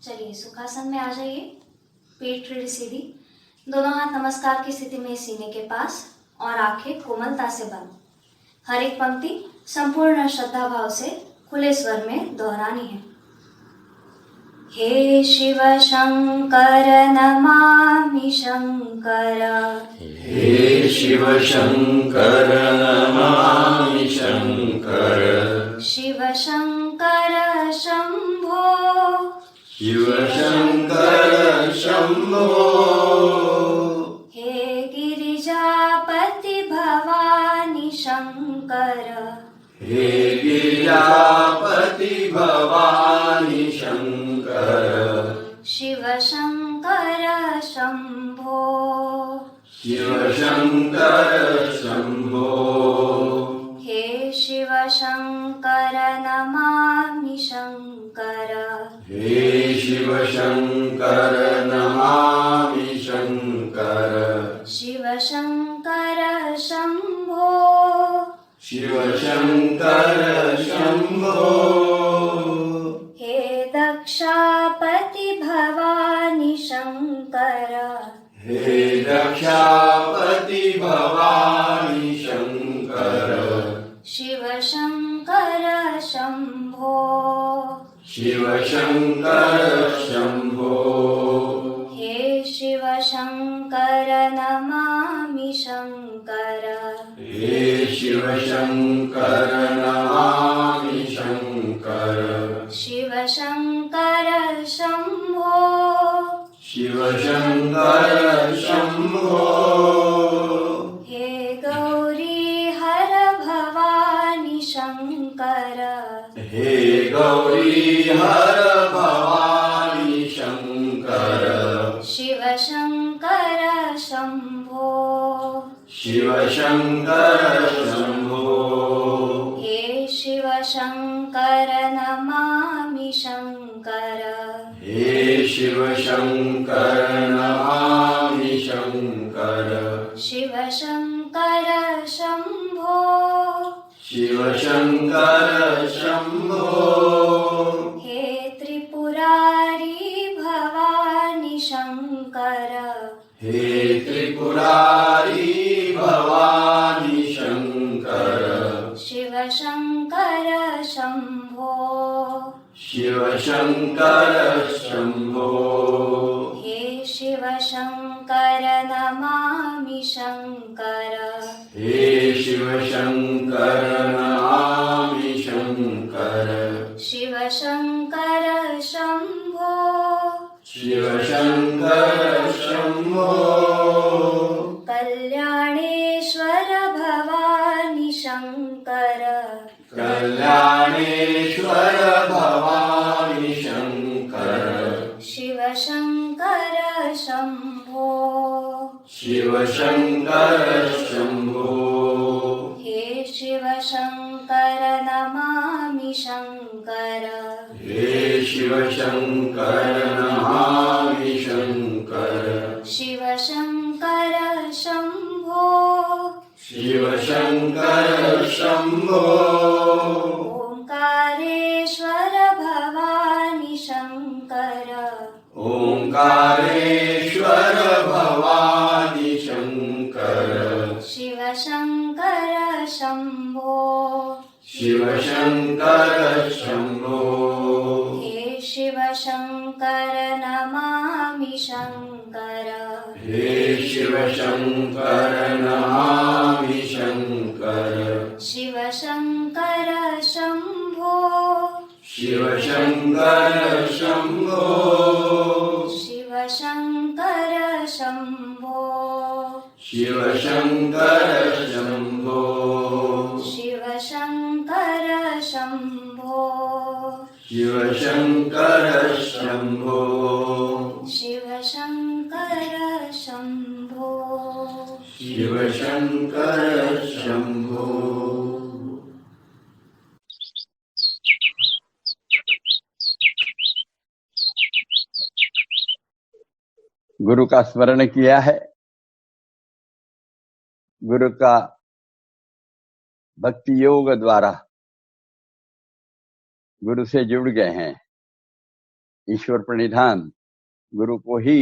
चलिए सुखासन में आ जाइए। पेट रीढ़ सीधी, दोनों हाथ नमस्कार की स्थिति में सीने के पास और आंखें कोमलता से बंद। हर एक पंक्ति संपूर्ण श्रद्धा भाव से खुले स्वर में दोहरानी है। हे शिव शंकर नमामि शंकर, हे शिव शंकर नमामि शंकर, शिव शंकर शंभो, शिव शंकर शंभो, हे गिरिजापति भवानी शंकर, हे गिरिजापति भवानी शंकर, शिव शंकर शंभो, शिव शंकर शंभो, हे शिव शंकर नमामि शंकर, हे शिव शंकर नमामि शंकर, शिव शंकर शंभो, शिव शंकर शंभो, हे दक्षापति भवानी शंकर, हे दक्षापति भवानी शंकर, शिव शंकर शंभो, शिव शंकर शंभो, हे शिव शंकर नमामि शंकर, हे शिव शंकर नमामि शंकर, शिव शंकर शंभो, शिव शंकर शंभो, हे गौरी हर भवानी शंकर, हे गौरी हर भवानी शंकर, शिव शंकर शंभो, शिव शंकर शंभो, हे शिव शंकर नमामि शंकर, हे शिव शंकर नमामि शंकर, शिव शंकर शंभो, शिव शंकर शंभो, हे त्रिपुरारी भवानी शंकर, हे त्रिपुरारी भवानी शंकर, शिव शंकर शंभो, शिव शंकर शंभो, हे शिव शंकर नमामि शंकर, हे शिव शंकर नमामि शंकर, शिव शंकर शंभो, शिव शंकर शंभो, कल्याणेश्वर भवानी शंकर, कल्याणेश्वर भवानी शंकर, शिव शंकर शंभो, शिव शंकर शंभो, हे शिव शंकर नमामि शंकर, हे शिव शंकर नमामि शंकर, शिव शंकर शंभो, शिव शंकर शंभो, ओंकारेश्वर भवानी शंकर, ओंकारेश्वर भवानी शंकर, शिव शंकर शंभो, शिव शंकर शंभो, हे शिव शंकर नमामि शंकर, हे शिव शंकर नमामि शंकर, शिव शंकर शंभो, शिव शंकर शंभो, शिव शंकर शंभो, शिव शंकर शंभो, शिव शंकर शंभो, शिव शंकर शंभो, शिव शंकर शंभो, शिव शंकर शंभो। गुरु का स्मरण किया है, गुरु का भक्ति योग द्वारा गुरु से जुड़ गए हैं। ईश्वर प्रणिधान गुरु को ही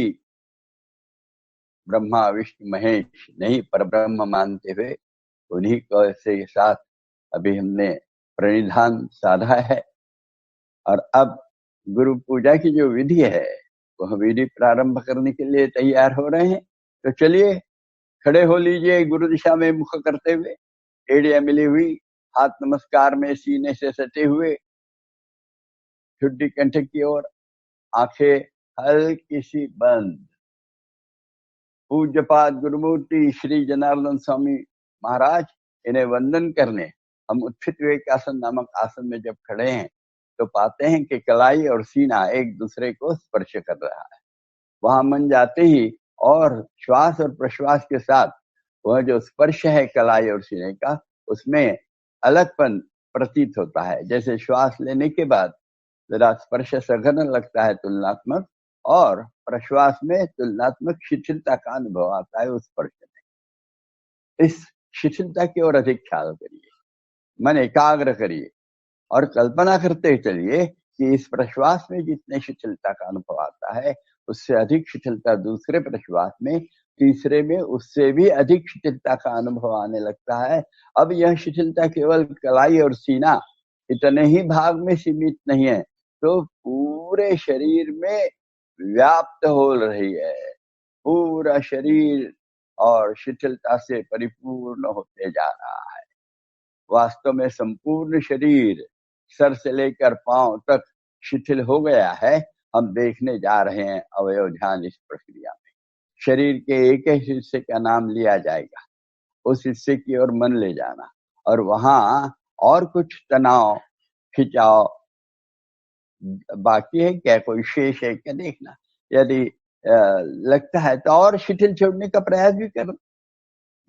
ब्रह्मा विष्णु महेश नहीं परब्रह्म मानते हुए उन्हीं को से साथ अभी हमने प्रणिधान साधा है। और अब गुरु पूजा की जो विधि है वह विधि प्रारंभ करने के लिए तैयार हो रहे हैं। तो चलिए खड़े हो लीजिए, गुरु दिशा में मुख करते हुए, एड़ियां मिली हुई, हाथ नमस्कार में सीने से सटे हुए, ठुड्डी कंठ की ओर, आंखें हल्की सी बंद। पूज्यपाद गुरुमूर्ति श्री जनार्दन स्वामी महाराज इन्हें वंदन करने हम उत्थित विवेकासन नामक आसन में जब खड़े हैं तो पाते हैं कि कलाई और सीना एक दूसरे को स्पर्श कर रहा है। वहां मन जाते ही और श्वास और प्रश्वास के साथ वह जो स्पर्श है कलाई और सीने का, उसमें अलगपन प्रतीत होता है। जैसे श्वास लेने के बाद जरा स्पर्श सघन लगता है तुलनात्मक, और प्रश्वास में तुलनात्मक शिथिलता का अनुभव आता है उस स्पर्श में। इस शिथिलता की ओर अधिक ख्याल करिए, मन एकाग्र करिए और कल्पना करते चलिए कि इस प्रश्वास में जितने शिथिलता का अनुभव आता है उससे अधिक शिथिलता दूसरे प्रश्वास में, तीसरे में उससे भी अधिक शिथिलता का अनुभव आने लगता है। अब यह शिथिलता केवल कलाई और सीना इतने ही भाग में सीमित नहीं है, तो पूरे शरीर में व्याप्त हो रही है। पूरा शरीर और शिथिलता से परिपूर्ण होते जा रहा है। वास्तव में संपूर्ण शरीर सर से लेकर पांव तक शिथिल हो गया है। हम देखने जा रहे हैं अवयव ध्यान इस प्रक्रिया में। शरीर के एक एक हिस्से का नाम लिया जाएगा, उस हिस्से की ओर मन ले जाना, और वहां और कुछ तनाव खिंचाव बाकी है क्या, कोई शेष है क्या देखना। यदि लगता है तो और शिथिल छोड़ने का प्रयास भी करो।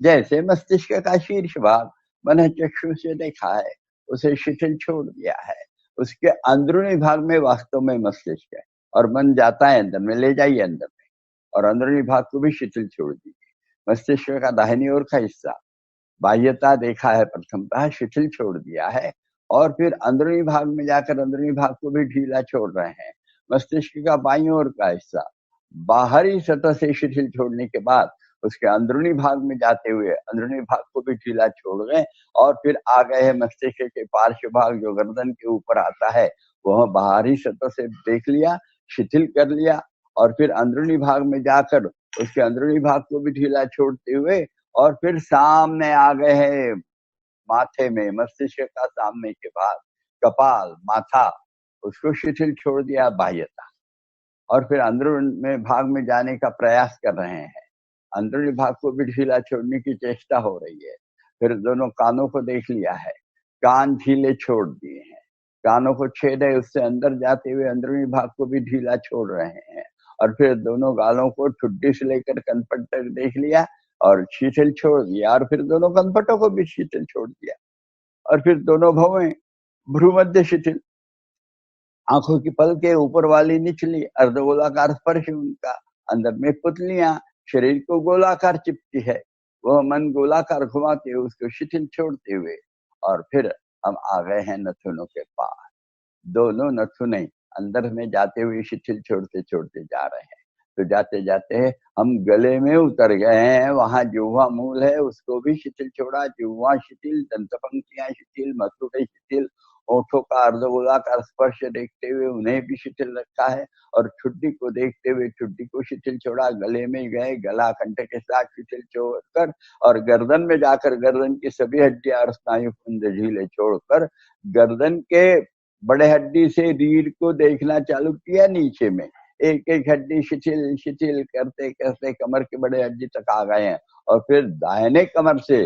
जैसे मस्तिष्क का शीर्ष भाग मन चक्षु से देखा है, उसे शिथिल छोड़ दिया है। उसके अंदरूनी भाग में वास्तव में मस्तिष्क है और मन जाता है अंदर में, ले जाइए अंदर में, और अंदरूनी भाग को भी शिथिल छोड़ दीजिए। मस्तिष्क का दाहिनी ओर का हिस्सा बाह्यता देखा है, प्रथमतः शिथिल छोड़ दिया है, और फिर अंदरूनी भाग में जाकर अंदरूनी भाग को भी ढीला छोड़ रहे हैं। मस्तिष्क का बाईं ओर का हिस्सा बाहरी सतह से शिथिल छोड़ने के बाद उसके अंदरूनी भाग में जाते हुए अंदरूनी भाग को भी ढीला छोड़ गए, और फिर आ गए हैं मस्तिष्क के पार्श्व भाग जो गर्दन के ऊपर आता है, वह बाहरी सतह से देख लिया, शिथिल कर लिया, और फिर अंदरूनी भाग में जाकर उसके अंदरूनी भाग को भी ढीला छोड़ते हुए और फिर सामने आ गए हैं माथे में, मस्तिष्क का सामने के भाग, कपाल, माथा, उसको शिथिल छोड़ दिया बाह्यता, और फिर अंदरूनी भाग में जाने का प्रयास कर रहे हैं। अंदरूनी भाग को भी ढीला छोड़ने की चेष्टा हो रही है। फिर दोनों कानों को देख लिया है, कान ढीले छोड़ दिए हैं, कानों को छेद है उससे अंदर जाते हुए अंदरूनी भाग को भी ढीला छोड़ रहे हैं, और फिर दोनों गालों को ठुड्डी से लेकर कनपट तक देख लिया और शिथिल छोड़ दिया, और फिर दोनों कनपटों को भी शिथिल छोड़ दिया, और फिर दोनों भवें, भ्रूमध्य शिथिल, आंखों की पल के ऊपर वाली निचली अर्धगोलाकार स्पर्श उनका, अंदर में पुतलियां शरीर को गोलाकार चिपटी है, वह मन गोलाकार घुमाते हुए उसको शिथिल छोड़ते हुए, और फिर हम आ गए हैं नथुनों के पास। दोनों नथुने अंदर में जाते हुए शिथिल छोड़ते छोड़ते जा रहे हैं। तो जाते जाते हम गले में उतर गए हैं, वहां जिह्वा मूल है उसको भी शिथिल छोड़ा, जिह्वा शिथिल, दंतपंक्तियां शिथिल, मथुटे शिथिल, ओठों का अर्धगोलाकार स्पर्श देखते हुए उन्हें भी शिथिल रखा है, और ठुड्डी को देखते हुए ठुड्डी को शिथिल छोड़ा, गले में गए, गला कंठ के साथ शिथिल छोड़कर, और गर्दन में जाकर गर्दन की सभी हड्डियां और स्नायु कुंड ढीले छोड़कर गर्दन के बड़े हड्डी से रीढ़ को देखना चालू किया, नीचे में एक एक हड्डी शिथिल शिथिल करते करते कमर के बड़े हड्डी तक आ गए हैं, और फिर दाहिने कमर से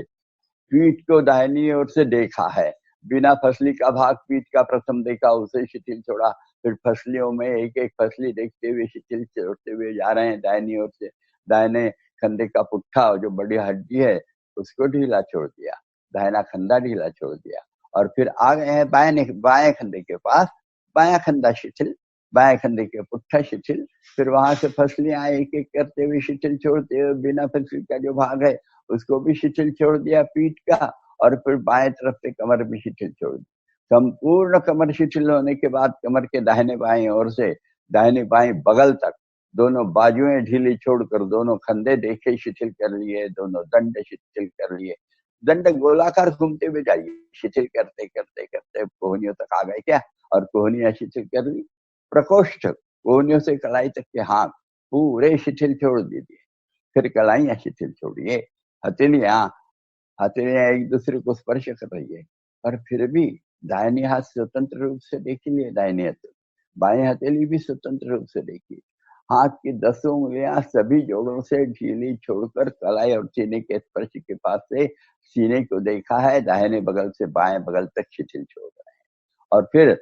पीठ को दाहिनी ओर से देखा है, बिना फसली का भाग पीठ का प्रथम देखा, उसे शिथिल छोड़ा, फिर फसलियों में एक एक फसली देखते हुए शिथिल छोड़ते हुए जा रहे हैं दाहिनी ओर से। दाहिने कंधे का पुट्ठा जो बड़ी हड्डी है उसको ढीला छोड़ दिया, दाहिना खंधा ढीला छोड़ दिया, और फिर आ गए हैं बाएं खंधे के पास, बायां खंधा शिथिल, बाएं खंधे के पुट्ठा शिथिल, फिर वहां से फसलियां एक एक करते हुए शिथिल छोड़ते हुए बिना फसली का जो भाग है उसको भी शिथिल छोड़ दिया पीठ का, और फिर बाएं तरफ से कमर भी शिथिल छोड़ दी। संपूर्ण कमर शिथिल होने के बाद कमर के दाहिने बाएं ओर से दाहिने बाएं बगल तक, दोनों बाजुएं ढीली छोड़कर दोनों कंधे देखे शिथिल कर लिए, दोनों दंड शिथिल कर लिए। दंड गोलाकार घूमते हुए जाइए, शिथिल करते करते करते कोहनियों तक आ गए क्या, और कोहनियां शिथिल कर ली। प्रकोष्ठ, कोहनियों से कलाई तक के हाथ पूरे शिथिल छोड़ दीजिए, फिर कलाइयां शिथिल छोड़िए। हथेलियां एक दूसरे को स्पर्श कर रही है, और फिर भी दाहिने हाथ स्वतंत्र रूप से देखिए, दाहिने हथेली, बाएं हथेली भी स्वतंत्र रूप से देखिए। हाथ की 10 उंगलियां सभी जोड़ों से ढीली छोड़कर कलाई और सीने के स्पर्श के पास से सीने को देखा है, दाहिने बगल से बाएं बगल तक शिथिल छोड़ रहे हैं। और फिर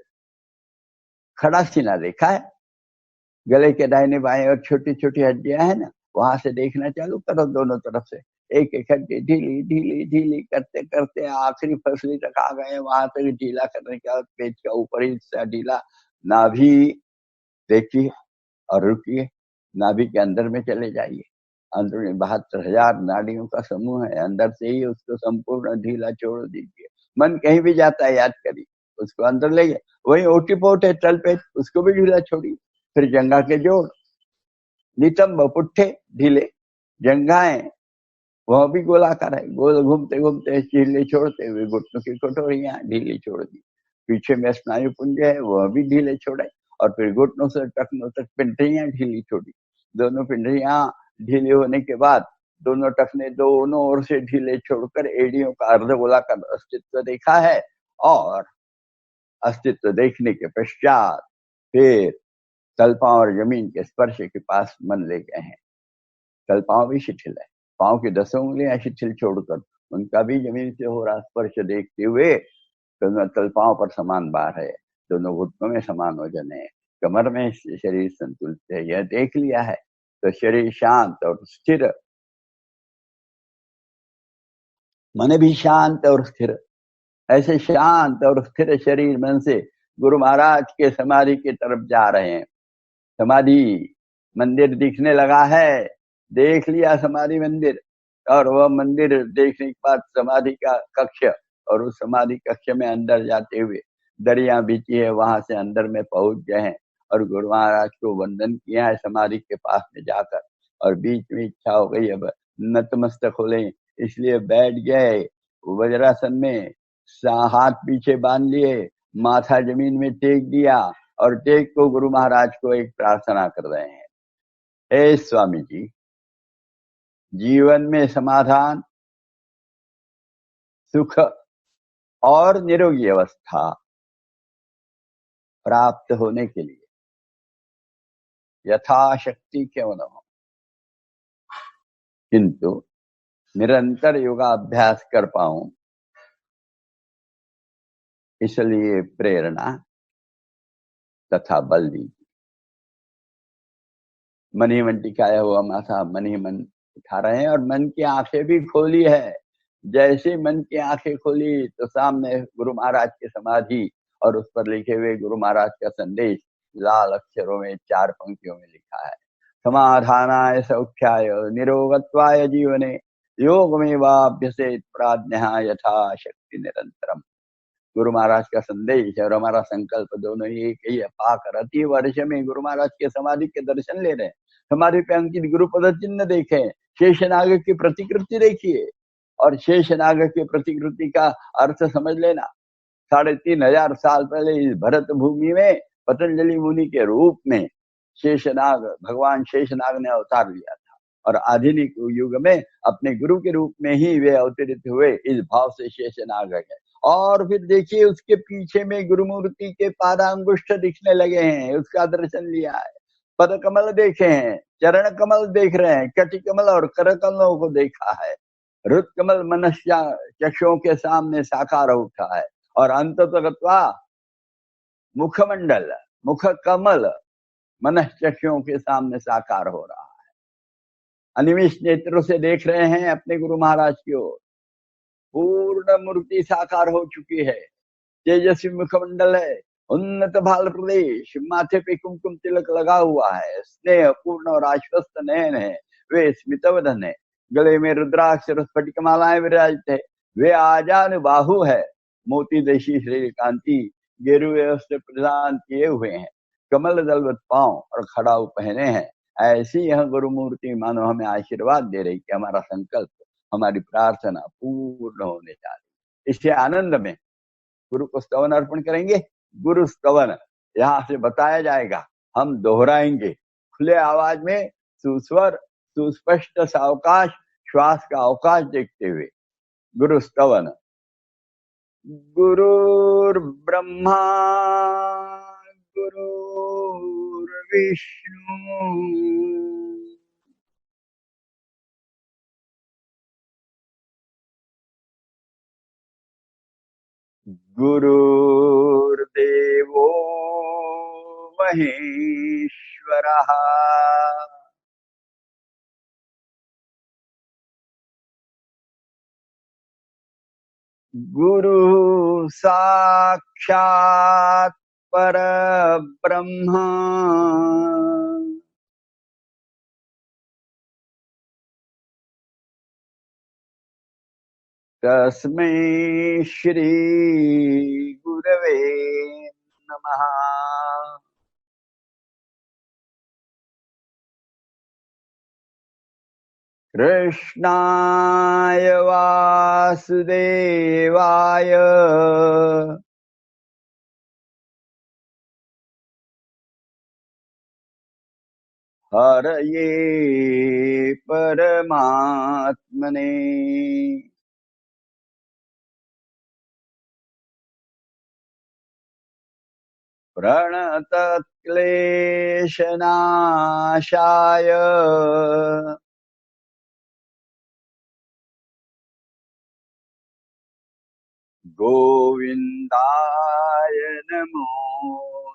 खड़ा सीना देखा है, गले के दाहिने बाएं और छोटी छोटी हड्डियां है ना, वहां से देखना चालू करो, दोनों तरफ से एक एक हड्डी ढीली ढीली ढीली करते करते आखिरी फसली तक आ गए। वहां तक ढीला करने के बाद पेट का ऊपरी हिस्सा ढीला, नाभि देखिए और रुकिए, नाभि के अंदर में चले जाइए। अंदर में 72,000 नाड़ियों का समूह है, अंदर से ही उसको संपूर्ण ढीला छोड़ दीजिए। मन कहीं भी जाता है, याद करिए, उसको अंदर ले गए। वही ओटीपोट है तल पे, उसको भी ढीला छोड़िए। फिर जंघा के जोड़, नितंब पुट्ठे ढीले, जंघाएं वह भी गोलाकार है, गोल घूमते घूमते ढीले छोड़ते हुए घुटनों की कटोरियां ढीली छोड़ दी। पीछे में स्नायु पुंज है, वह भी ढीले छोड़े, और फिर घुटनों से टखनों तक पिंडलियां ढीली छोड़ी। दोनों पिंडलियां ढीली होने के बाद दोनों टखने दोनों ओर से ढीले छोड़कर एड़ियों का अर्धगोलाकार अस्तित्व देखा है। और अस्तित्व देखने के पश्चात फिर तलपांव और जमीन के स्पर्श के पास मन ले गए हैं। तलपांव भी शिथिल है, पांव की 10 उंगलियां शिथिल छोड़कर उनका भी जमीन से हो रहा स्पर्श देखते हुए दोनों तलपांव पर समान भार है, दोनों घुटनों में समान वजन है, कमर में शरीर संतुलित है, यह देख लिया है तो शरीर शांत और स्थिर, मन भी शांत और स्थिर। ऐसे शांत और स्थिर शरीर मन से गुरु महाराज के समाधि की तरफ जा रहे हैं। समाधि मंदिर दिखने लगा है, देख लिया समाधि मंदिर, और वह मंदिर देखने के बाद समाधि का कक्ष, और उस समाधि कक्ष में अंदर जाते हुए दरिया बिछी है, वहां से अंदर में पहुंच गए हैं और गुरु महाराज को वंदन किया है समाधि के पास में जाकर। और बीच में इच्छा हो गई अब नतमस्तक हो लें, इसलिए बैठ गए वज्रासन में, हाथ पीछे बांध लिए, माथा जमीन में टेक दिया, और टेक को गुरु महाराज को एक प्रार्थना कर रहे हैं। हे स्वामी जी, जीवन में समाधान, सुख और निरोगी अवस्था प्राप्त होने के लिए यथाशक्ति क्यों न हो, किंतु निरंतर योगाभ्यास कर पाऊं, इसलिए प्रेरणा तथा बल दीजिए। मन ही मन टिकाया हुआ माथा मन ही मन उठा रहे हैं, और मन की आंखें भी खोली है। जैसे मन की आंखें खोली तो सामने गुरु महाराज की समाधि और उस पर लिखे हुए गुरु महाराज का संदेश लाल अक्षरों में 4 पंक्तियों में लिखा है। समाधानाय सौख्याय निरोगत्वाय जीवने योगमेवाभ्यसेत प्राज्ञः यथा शक्ति निरंतरम। गुरु महाराज का संदेश और हमारा संकल्प दोनों ही एक ही है। पाकर अति वर्ष में गुरु महाराज के समाधि के दर्शन ले रहे हैं, समाधि पे अंकित गुरु पद चिन्ह देखे, शेषनाग की प्रतिकृति देखिए, और शेषनाग की प्रतिकृति का अर्थ समझ लेना। 3,500 साल पहले इस भरत भूमि में पतंजलि मुनि के रूप में शेषनाग, भगवान शेषनाग ने अवतार लिया था, और आधुनिक युग में अपने गुरु के रूप में ही वे अवतरित हुए, इस भाव से शेषनाग है। और फिर देखिए उसके पीछे में गुरुमूर्ति के पादांगुष्ठ दिखने लगे हैं, उसका दर्शन लिया है। पद कमल देखे हैं, चरण कमल देख रहे हैं, कटि कमल और कर कमलों को देखा है। रुत कमल मनुष्य चक्षुओं के सामने साकार उठा है, और अंततः मुखमंडल, मुख कमल मनश्चक्षुओं के सामने साकार हो रहा है। अनिमिष नेत्रों से देख रहे हैं अपने गुरु महाराज की ओर, पूर्ण मूर्ति साकार हो चुकी है। तेजस्वी मुखमंडल है, उन्नत भाल प्रदेश, माथे पे कुमकुम तिलक लगा हुआ है, स्नेह पूर्ण और आश्वस्त नयन है, वे स्मितवदन है, गले में रुद्राक्ष और स्फटिक मालाएं विराजित है, वे आजान बाहु है, मोती देशी शरीर कांति गेरुए वस्त्र प्रदान किए हुए हैं, कमल दलवत पांव और खड़ाऊ पहने हैं। ऐसी यह गुरु मूर्ति मानो हमें आशीर्वाद दे रही कि हमारा संकल्प, हमारी प्रार्थना पूर्ण होने जा रही। इसके आनंद में गुरु को स्तवन अर्पण करेंगे। गुरु स्तवन यहाँ से बताया जाएगा, हम दोहराएंगे खुले आवाज में, सुस्वर सुस्पष्ट सावकाश, श्वास का अवकाश देखते हुए। गुरु स्तवन। गुरुर्ब्रह्मा गुरुर्विष्णु गुरुर्देवो महेश्वरः गुरु साक्षात् परब्रह्म तस्मै श्री गुरवे नमः। कृष्णाय वासुदेवाय हरये परमात्मने प्रणतक्लेशनाशाय गोविन्दाय नमो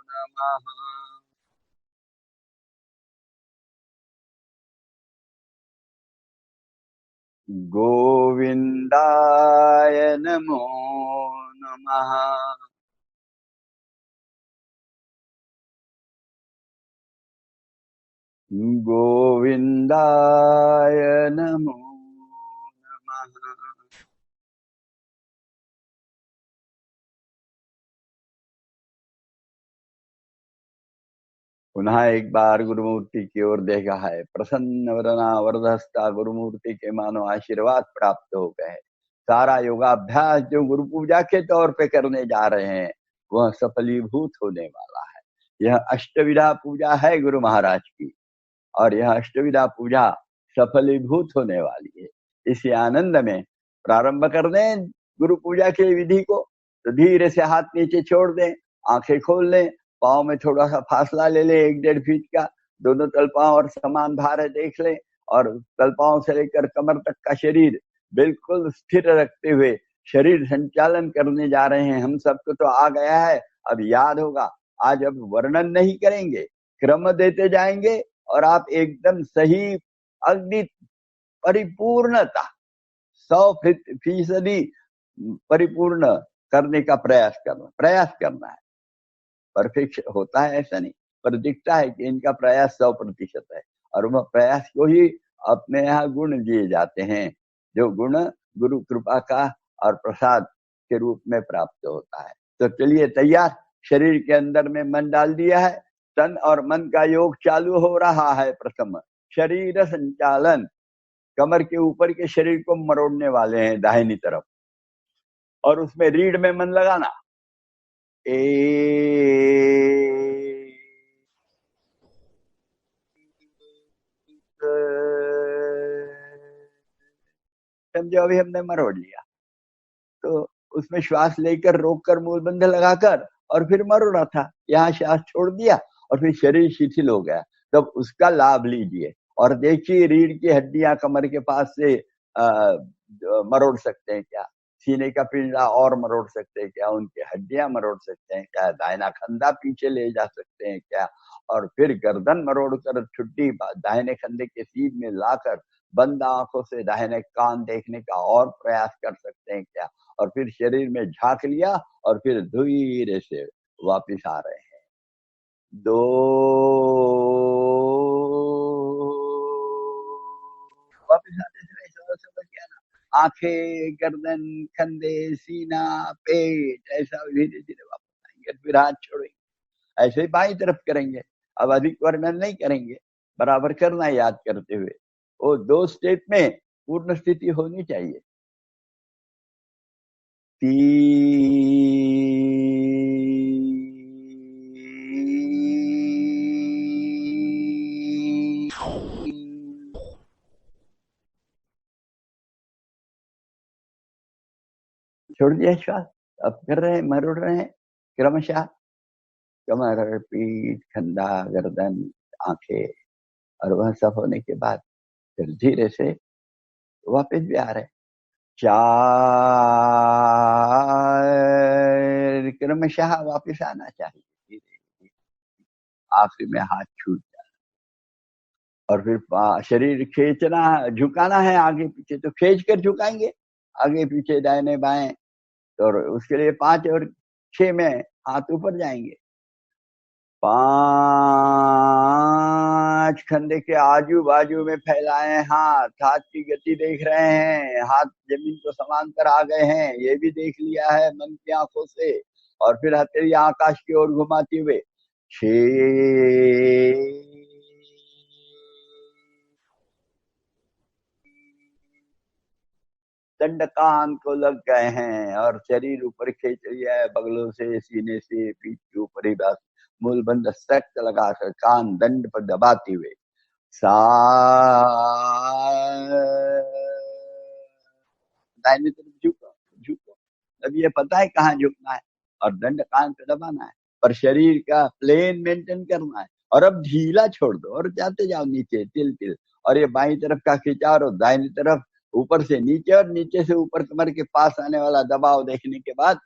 नमः। गोविन्दाय नमो नमः। गोविन्दाय नमो नमः। पुनः एक बार गुरुमूर्ति की ओर देखा है। प्रसन्न वरना वरदहस्ता गुरुमूर्ति के मानो आशीर्वाद प्राप्त हो गए। सारा योगाभ्यास जो गुरु पूजा के तौर पे करने जा रहे हैं वह सफलीभूत होने वाला है। यह अष्टविधा पूजा है गुरु महाराज की, और यह अष्टविधा पूजा सफलीभूत होने वाली है। इसी आनंद में प्रारंभ कर दें गुरु पूजा की विधि को। तो धीरे से हाथ नीचे छोड़ दें, आंखें खोल लें, पाँव में थोड़ा सा फासला ले लें 1-1.5 फीट का, दोनों तलपाओं और समान भार है देख लें, और तलपाओं से लेकर कमर तक का शरीर बिल्कुल स्थिर रखते हुए शरीर संचालन करने जा रहे हैं। हम सबको तो आ गया है, अब याद होगा। आज अब वर्णन नहीं करेंगे, क्रम देते जाएंगे और आप एकदम सही अग्नि परिपूर्णता 100% परिपूर्ण करने का प्रयास करना है। परफेक्ट होता है ऐसा नहीं, पर दिखता है कि इनका प्रयास 100% है, और वह प्रयास को ही अपने यहाँ गुण दिए जाते हैं, जो गुण गुरु कृपा का और प्रसाद के रूप में प्राप्त होता है। तो चलिए तैयार, शरीर के अंदर में मन डाल दिया है, तन और मन का योग चालू हो रहा है। प्रथम शरीर संचालन, कमर के ऊपर के शरीर को मरोड़ने वाले हैं दाहिनी तरफ, और उसमें रीढ़ में मन लगाना। समझो अभी हमने मरोड़ लिया, तो उसमें श्वास लेकर रोककर मूलबंध लगाकर और फिर मरोड़ा था, यहाँ श्वास छोड़ दिया और फिर शरीर शिथिल हो गया। तब उसका लाभ लीजिए और देखिए रीढ़ की हड्डियां कमर के पास से मरोड़ सकते हैं क्या, सीने का पिंडा और मरोड़ सकते हैं क्या, उनकी हड्डियां मरोड़ सकते हैं क्या, दाहिना कंधा पीछे ले जा सकते हैं क्या, और फिर गर्दन मरोड़कर छुट्टी दाहिने कंधे के सीध में लाकर बंद आंखों से दाहिने कान देखने का और प्रयास कर सकते हैं क्या, और फिर शरीर में झांक लिया और फिर धीरे से वापिस आ रहे हैं। 2 वापिस आते समय समझ गया ना, आंखें, गर्दन, कंधे, सीना, पेट, ऐसा धीरे धीरे वापस आएंगे। फिर हाथ छोड़ेंगे, ऐसे ही बाईं तरफ करेंगे। अब अधिक वर्णन नहीं करेंगे, बराबर करना याद करते हुए। वो 2 स्टेप में पूर्ण स्थिति होनी चाहिए। छोड़ दिया श्वास, अब कर रहे हैं, मरोड़ रहे हैं क्रमशः। कमर, पीठ, कंधा, गर्दन, आंखें, और वह सब होने के बाद फिर धीरे से वापस भी आ रहे हैं। 4 क्रमशः वापस आना चाहिए धीरे धीरे। आखिरी में हाथ छूट जाए और फिर शरीर खींचना, झुकाना है आगे पीछे, तो खींच कर झुकाएंगे आगे पीछे, दाहिने बाएं। तो उसके लिए 5 और 6 में हाथ ऊपर जाएंगे। 5 कंधे के आजू बाजू में फैलाए हाथ, हाथ की गति देख रहे हैं, हाथ जमीन को समांतर आ गए हैं, ये भी देख लिया है मन की आंखों से। और फिर हथेली आकाश की ओर घुमाते हुए 6 दंडकान को लग गए हैं और शरीर ऊपर खींच लिया है, बगलों से, सीने से, पीठ के ऊपर ही बस मूलबंध सख्त लगाकर कान दंड पर दबाते हुए दाहिने तरफ झुको झुको। अब ये पता है कहाँ झुकना है और दंड कान पे दबाना है, पर शरीर का प्लेन मेंटेन करना है। और अब ढीला छोड़ दो और जाते जाओ नीचे तिल तिल। और ये बाईं तरफ का खिंचाव और दाहिनी तरफ ऊपर से नीचे और नीचे से ऊपर कमर के पास आने वाला दबाव देखने के बाद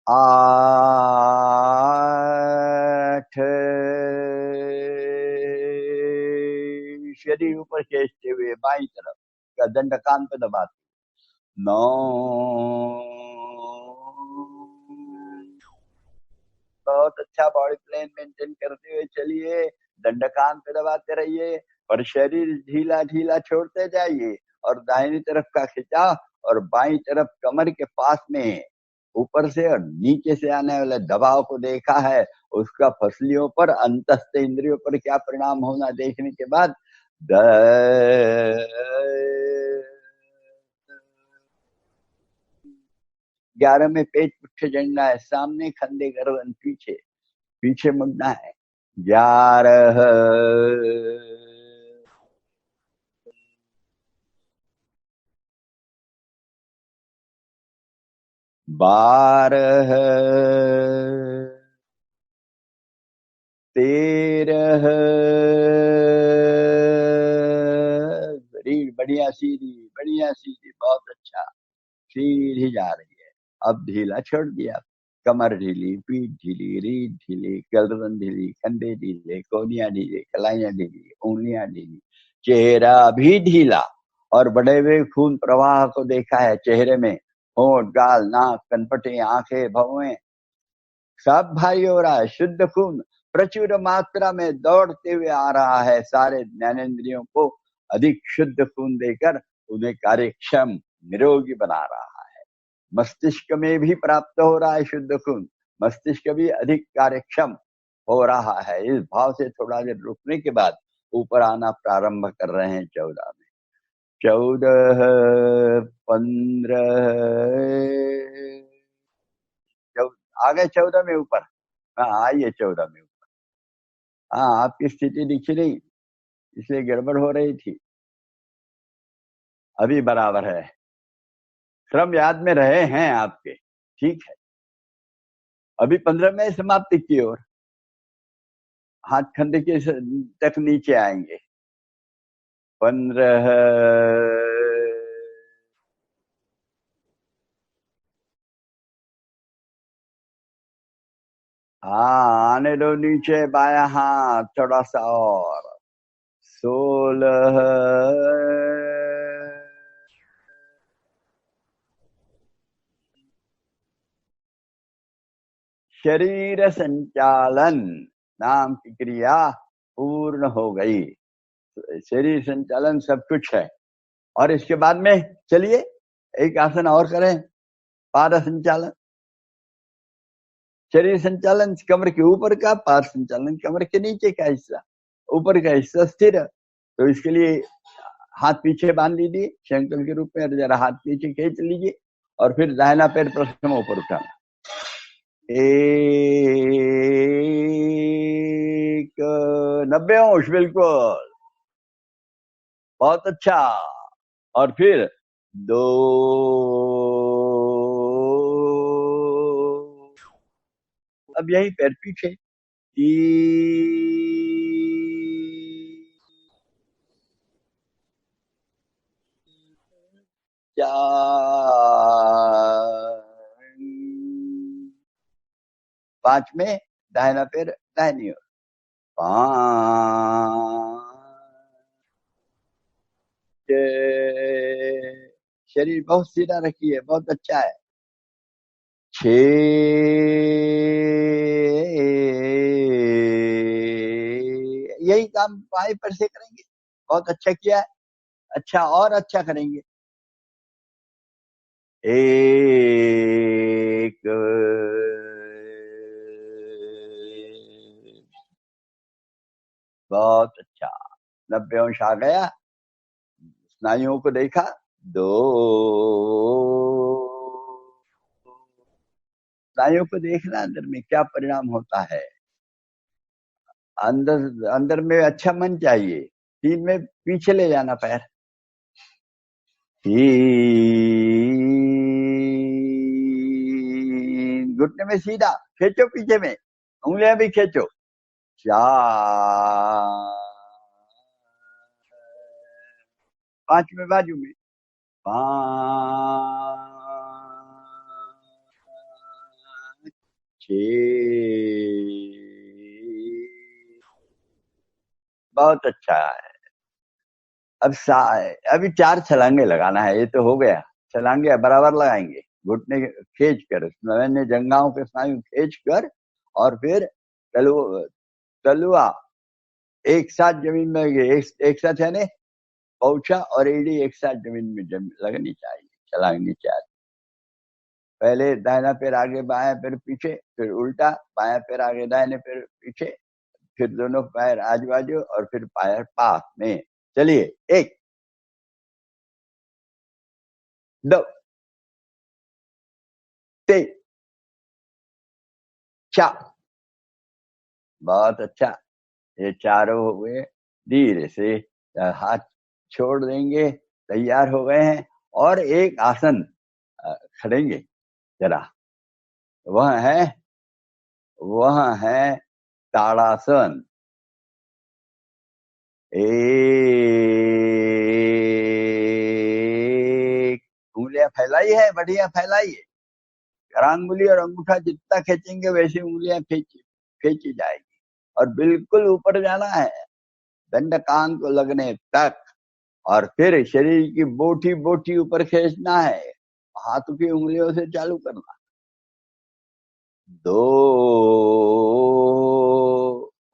8 शरीर ऊपर खींचते हुए बाईं तरफ का दंड कान पे दबाते। 9 बहुत अच्छा बॉडी प्लेन मेंटेन करते हुए चलिए, दंड कान पे दबाते रहिए, पर शरीर ढीला ढीला छोड़ते जाइए। और दाहिनी तरफ का खिंचाव और बाईं तरफ कमर के पास में ऊपर से और नीचे से आने वाले दबाव को देखा है, उसका फसलियों पर, अंतस्थ इंद्रियों पर क्या परिणाम होना देखने के बाद 11 में पेट पुट्ठे जड़ना है, सामने खंडे गर्दन पीछे, पीछे मुड़ना है। 11 12 13 बढ़िया सीधी, बहुत अच्छा, सीधी जा रही है। अब ढीला छोड़ दिया, कमर ढीली, पीठ ढीली, रीढ़ ढीली, गर्दन ढीली, कंधे ढीले, कोहनियां ढीली, कलाइयां ढीली, उंगलियां ढीली, चेहरा भी ढीला। और बढ़े हुए खून प्रवाह को देखा है चेहरे में, होंठ, गाल, नाक, कनपटे, आंखें, भौहें, सब भारी हो रहा है। शुद्ध खून प्रचुर मात्रा में दौड़ते हुए आ रहा है, सारे ज्ञानेंद्रियों को अधिक शुद्ध खून देकर उन्हें कार्यक्षम, निरोगी बना रहा है। मस्तिष्क में भी प्राप्त हो रहा है शुद्ध खून, मस्तिष्क भी अधिक कार्यक्षम हो रहा है। इस भाव से थोड़ा देर रुकने के बाद ऊपर आना प्रारंभ कर रहे हैं 14 में। 14, 15, आ गए 14 में ऊपर। हाँ, आइए 14 में ऊपर। हाँ, आपकी स्थिति दिखी नहीं, इसलिए गड़बड़ हो रही थी। अभी बराबर है, क्रम याद में रहे हैं आपके, ठीक है। अभी 15 में समाप्ति की ओर, हाथ खंडे के तक नीचे आएंगे। 15, हाँ, आने दो नीचे, बाया हाथ थोड़ा सा और। 16, शरीर संचालन नाम की क्रिया पूर्ण हो गई। शरीर संचालन सब कुछ है। और इसके बाद में चलिए एक आसन और करें, पाद संचालन। शरीर संचालन कमर के ऊपर का, पार संचालन कमर के नीचे का हिस्सा, ऊपर का हिस्सा स्थिर। तो इसके लिए हाथ पीछे बांध लीजिए शंकर के रूप में, और जरा हाथ पीछे खींच लीजिए, और फिर दाहिना पैर प्रथम ऊपर उठाना। 90 अंश, बिल्कुल, बहुत अच्छा। और फिर 2, अब यही पैर पीछे, 3, 4, 5 में दाहिना पैर दाहिनी ओर, 5, शरीर बहुत सीधा रखिए, बहुत अच्छा है। 6, यही काम बाएं पैर से करेंगे। बहुत अच्छा किया है, अच्छा और अच्छा करेंगे। 1, बहुत अच्छा, 90 अंश आ गया। स्नायुओं को देखा। 2, स्नायुओं को देखना अंदर में क्या परिणाम होता है। अंदर में अच्छा मन चाहिए। 3 में पीछे ले जाना पैर। 3, घुटने में सीधा खींचो, पीछे में उंगलियां भी खींचो। 4, 5 में बाजू में, 5, 6, बहुत अच्छा है। अब अभी 4 छलांगे लगाना है। ये तो हो गया, छलांगे बराबर लगाएंगे, घुटने खींच कर, मैंने जंघाओं के स्नायु खींच कर, और फिर तलुआ एक साथ जमीन में, एक साथ यानी पौछा और एड़ी एक साथ जमीन में लगनी चाहिए, छलांगनी चाहिए। पहले दाहिना पैर आगे, बायां पैर पीछे, फिर उल्टा, बायां पैर आगे, दाहिने पैर पीछे, फिर दोनों पैर आजू बाजू, और फिर पैर पास में। चलिए, 1, 2, 3, 4, बहुत अच्छा। ये चारों हो गए। धीरे से हाथ छोड़ देंगे, तैयार हो गए हैं। और एक आसन खड़ेंगे जरा, वह है ताड़ासन। 1, उंगलियां फैलाई है, बढ़िया फैलाइए। अंगुली और अंगूठा जितना खींचेंगे वैसी उंगलियां खींची जाएगी, और बिल्कुल ऊपर जाना है, दंड कान को लगने तक। और फिर शरीर की बोटी बोटी ऊपर खींचना है, हाथों की उंगलियों से चालू करना। 2,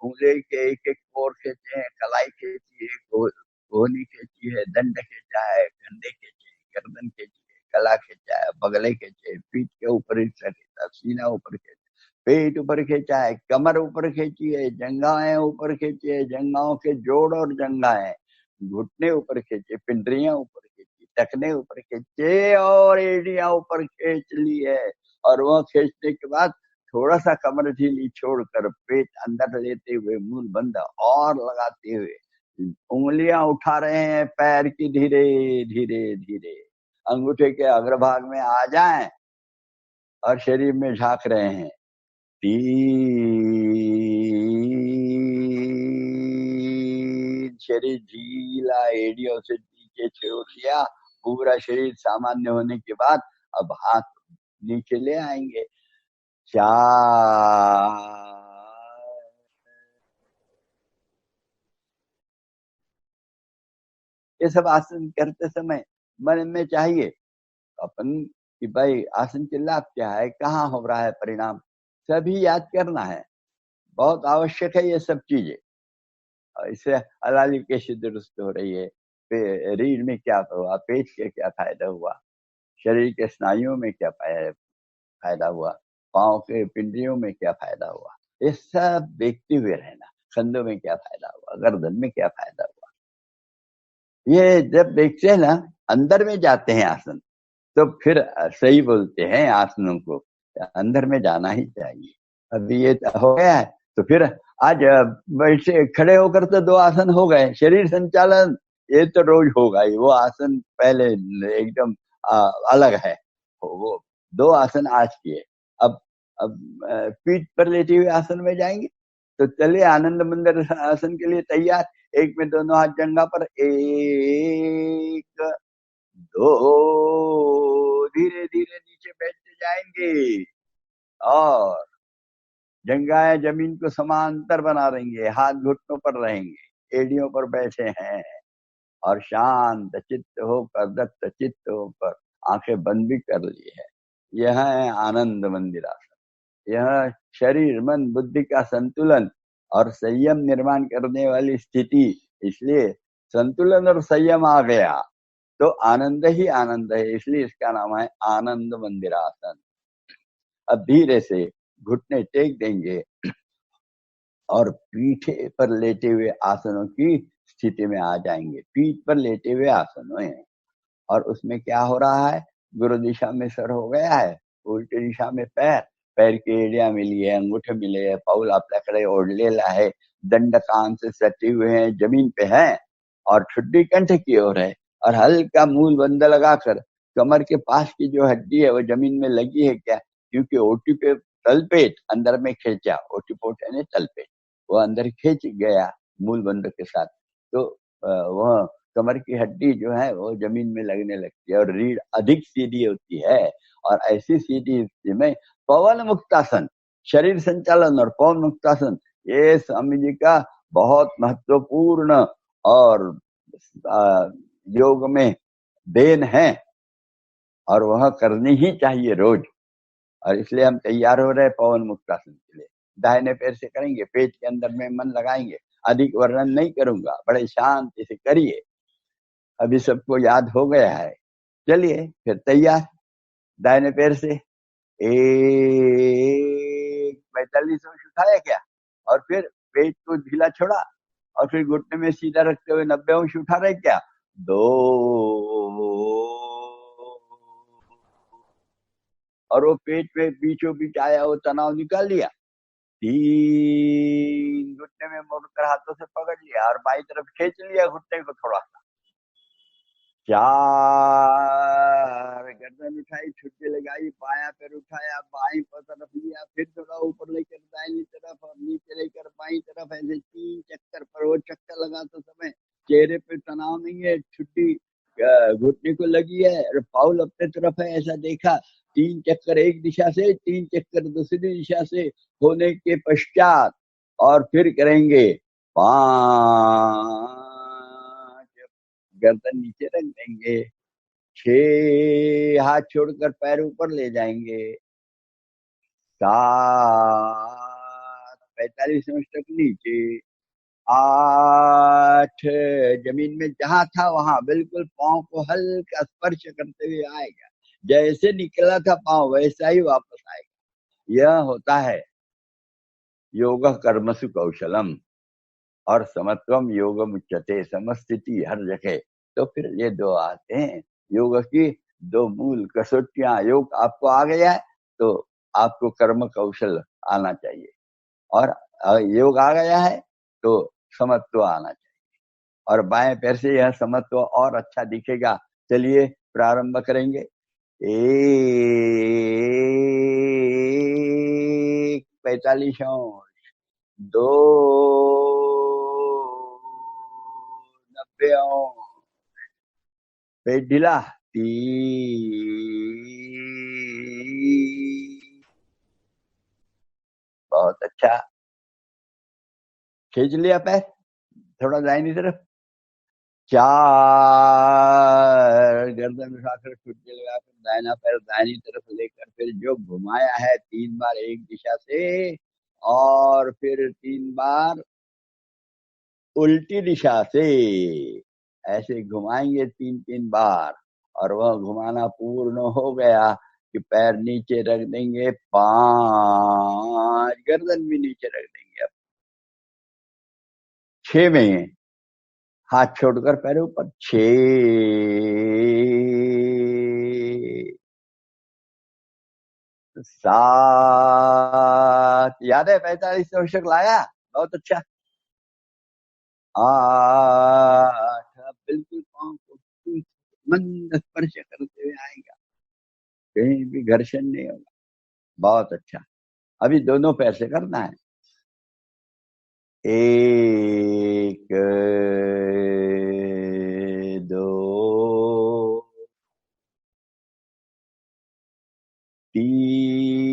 उंगली के एक एक कोर खींचे हैं, कलाई खींची है, कोहनी खींची है, दंड खींचा है, कंधे खींचे, गर्दन खींची है, गला खींचा है, बगले खींचे, पीठ के ऊपर हिस्सा खींचा, सीना ऊपर खींचा, पेट ऊपर खींचा है, कमर ऊपर खींची है, जंघाएं ऊपर खींची है, जंघाओं के जोड़ और जंघाएं, घुटने ऊपर खींचे, पिंडरियां ऊपर खींची, टखने ऊपर खींचे, और एड़ियां ऊपर खींच ली है। और वह खींचने के बाद थोड़ा सा कमर ढीली छोड़कर पेट अंदर लेते हुए, मूल बंद और लगाते हुए, उंगलियां उठा रहे हैं पैर की, धीरे धीरे धीरे अंगूठे के अग्रभाग में आ जाएं, और शरीर में झांक रहे हैं। 3, शरीर ढीला, एड़ियों से नीचे छोड़ दिया, पूरा शरीर सामान्य होने के बाद अब हाथ नीचे ले आएंगे। 4, ये सब आसन करते समय मन में चाहिए अपन कि भाई आसन के लाभ क्या है, कहाँ हो रहा है परिणाम, सभी याद करना है। बहुत आवश्यक है ये सब चीजें। इससे हलाली कैसे दुरुस्त हो रही है, रीढ़ में क्या हुआ, पेट के क्या फायदा हुआ, शरीर के स्नायुओं में क्या फायदा हुआ, पाँव के पिंडलियों में क्या फायदा हुआ, ये सब देखते हुए रहना। कंधों में क्या फायदा हुआ, गर्दन में क्या फायदा हुआ, ये जब देखते हैं ना, अंदर में जाते हैं आसन, तो फिर सही बोलते हैं आसनों को, अंदर में जाना ही चाहिए। अभी ये हो गया है, तो फिर आज बैठे खड़े होकर तो 2 आसन हो गए। शरीर संचालन ये तो रोज होगा ही, वो आसन पहले एकदम अलग है। वो 2 आसन आज किए। अब पीठ पर लेटे हुए आसन में जाएंगे, तो चलिए आनंद मंदिर आसन के लिए तैयार। एक में दोनों हाथ जंघा पर, 1 2, धीरे धीरे नीचे बैठते जाएंगे और जंघाएं जमीन को समांतर बना देंगे, हाथ घुटनों पर रहेंगे, एड़ियों पर बैठे हैं और शांत चित्त होकर, दत्त चित्त होकर आंखें बंद भी कर ली है। यह है आनंद मंदिर आसन। यह शरीर मन बुद्धि का संतुलन और संयम निर्माण करने वाली स्थिति। इसलिए संतुलन और संयम आ गया तो आनंद ही आनंद है, इसलिए इसका नाम है आनंद मंदिर आसन। अब धीरे से घुटने टेक देंगे और पीठे पर लेटे हुए आसनों की स्थिति में आ जाएंगे। पीठ पर लेटे हुए आसनों हैं और उसमें क्या हो रहा है, गुरु दिशा में सर हो गया है, उल्टी दिशा में पैर, पैर की एड़ियां मिली है, अंगूठे मिले है, पाऊल आपल्या कडे ओढलेला है, दंड कान से सटे हुए हैं, जमीन पे हैं और ठुड्डी कंठ की ओर है और हल्का मूल बंद लगाकर कमर के पास की जो हड्डी है वो जमीन में लगी है क्या, क्योंकि ओटी पे तलपेट अंदर में खींचा, ओटीपोट है तलपेट, वो अंदर खींच गया मूल बंद के साथ, तो वह कमर की हड्डी जो है वो जमीन में लगने लगती है और रीढ़ अधिक सीधी होती है। और ऐसी सीधी स्थिति में पवन मुक्तासन, शरीर संचालन और पवन मुक्तासन, ये स्वामी जी का बहुत महत्वपूर्ण और योग में देन है और वह करनी ही चाहिए रोज। और इसलिए हम तैयार हो रहे पवन मुक्तासन के लिए। दाहिने पैर से करेंगे, पेट के अंदर में मन लगाएंगे, अधिक वर्णन नहीं करूंगा, बड़े शांति से करिए। अभी सबको याद हो गया है, चलिए फिर तैयार। दाहिने पैर से 1 45 अंश उठाया क्या और फिर पेट को ढीला छोड़ा और फिर घुटने में सीधा रखते हुए 90 अंश उठा रहे क्या, 2 और वो पेट पे बीचों बीच आया वो तनाव निकाल लिया, 3 घुटने में मोड़कर हाथों से पकड़ लिया और बाई तरफ खींच लिया घुटने को थोड़ा सा, 4 गर्दन उठाई, छुट्टी लगाई, बाया पैर उठाया, बाई तरफ लिया, फिर थोड़ा ऊपर लेकर दाहिनी तरफ और नीचे लेकर बाई तरफ, ऐसे 3 चक्कर पर। वो चक्कर लगाते समय चेहरे पे तनाव नहीं है, छुट्टी घुटने को लगी है और पाउल अपने तरफ है, ऐसा देखा। 3 चक्कर एक दिशा से, 3 चक्कर दूसरी दिशा से होने के पश्चात और फिर करेंगे 5, गर्दन नीचे रख देंगे, 6 हाथ छोड़कर पैर ऊपर ले जाएंगे, 7 45 अंश तक नीचे, 8 जमीन में जहां था वहां बिल्कुल पांव को हल्का स्पर्श करते हुए आएगा, जैसे निकला था पांव वैसा ही वापस आएगा। यह होता है योग कर्मसु कौशलम और समत्वम योगम उच्यते, समस्थिति हर जगह। तो फिर ये 2 आते हैं योग की 2 मूल कसौटियां। योग आपको आ गया है तो आपको कर्म कौशल आना चाहिए और योग आ गया है तो समत्व आना चाहिए और बाएं पैर से यह समत्व और अच्छा दिखेगा। चलिए प्रारंभ करेंगे। 1 45 अंश, 2 90 अंश, पेट ढीला, 3, बहुत अच्छा, खींच लिया पैर थोड़ा दाहिनी तरफ, 4 गर्दन उठाकर छुट्टी लगाकर दाहिना पैर दाहिनी तरफ लेकर फिर जो घुमाया है 3 बार एक दिशा से और फिर 3 बार उल्टी दिशा से, ऐसे घुमाएंगे 3-3 बार और वह घुमाना पूर्ण हो गया कि पैर नीचे रख देंगे 5, गर्दन भी नीचे रख देंगे। अब 6 में हाथ छोड़कर पैर ऊपर 6, 7, याद है 45 दशक लाया, बहुत अच्छा। 8, अब बिल्कुल पांव को मंद स्पर्श करते हुए आएगा, कहीं भी घर्षण नहीं होगा, बहुत अच्छा। अभी दोनों पैर से करना है। 1, 2, 3,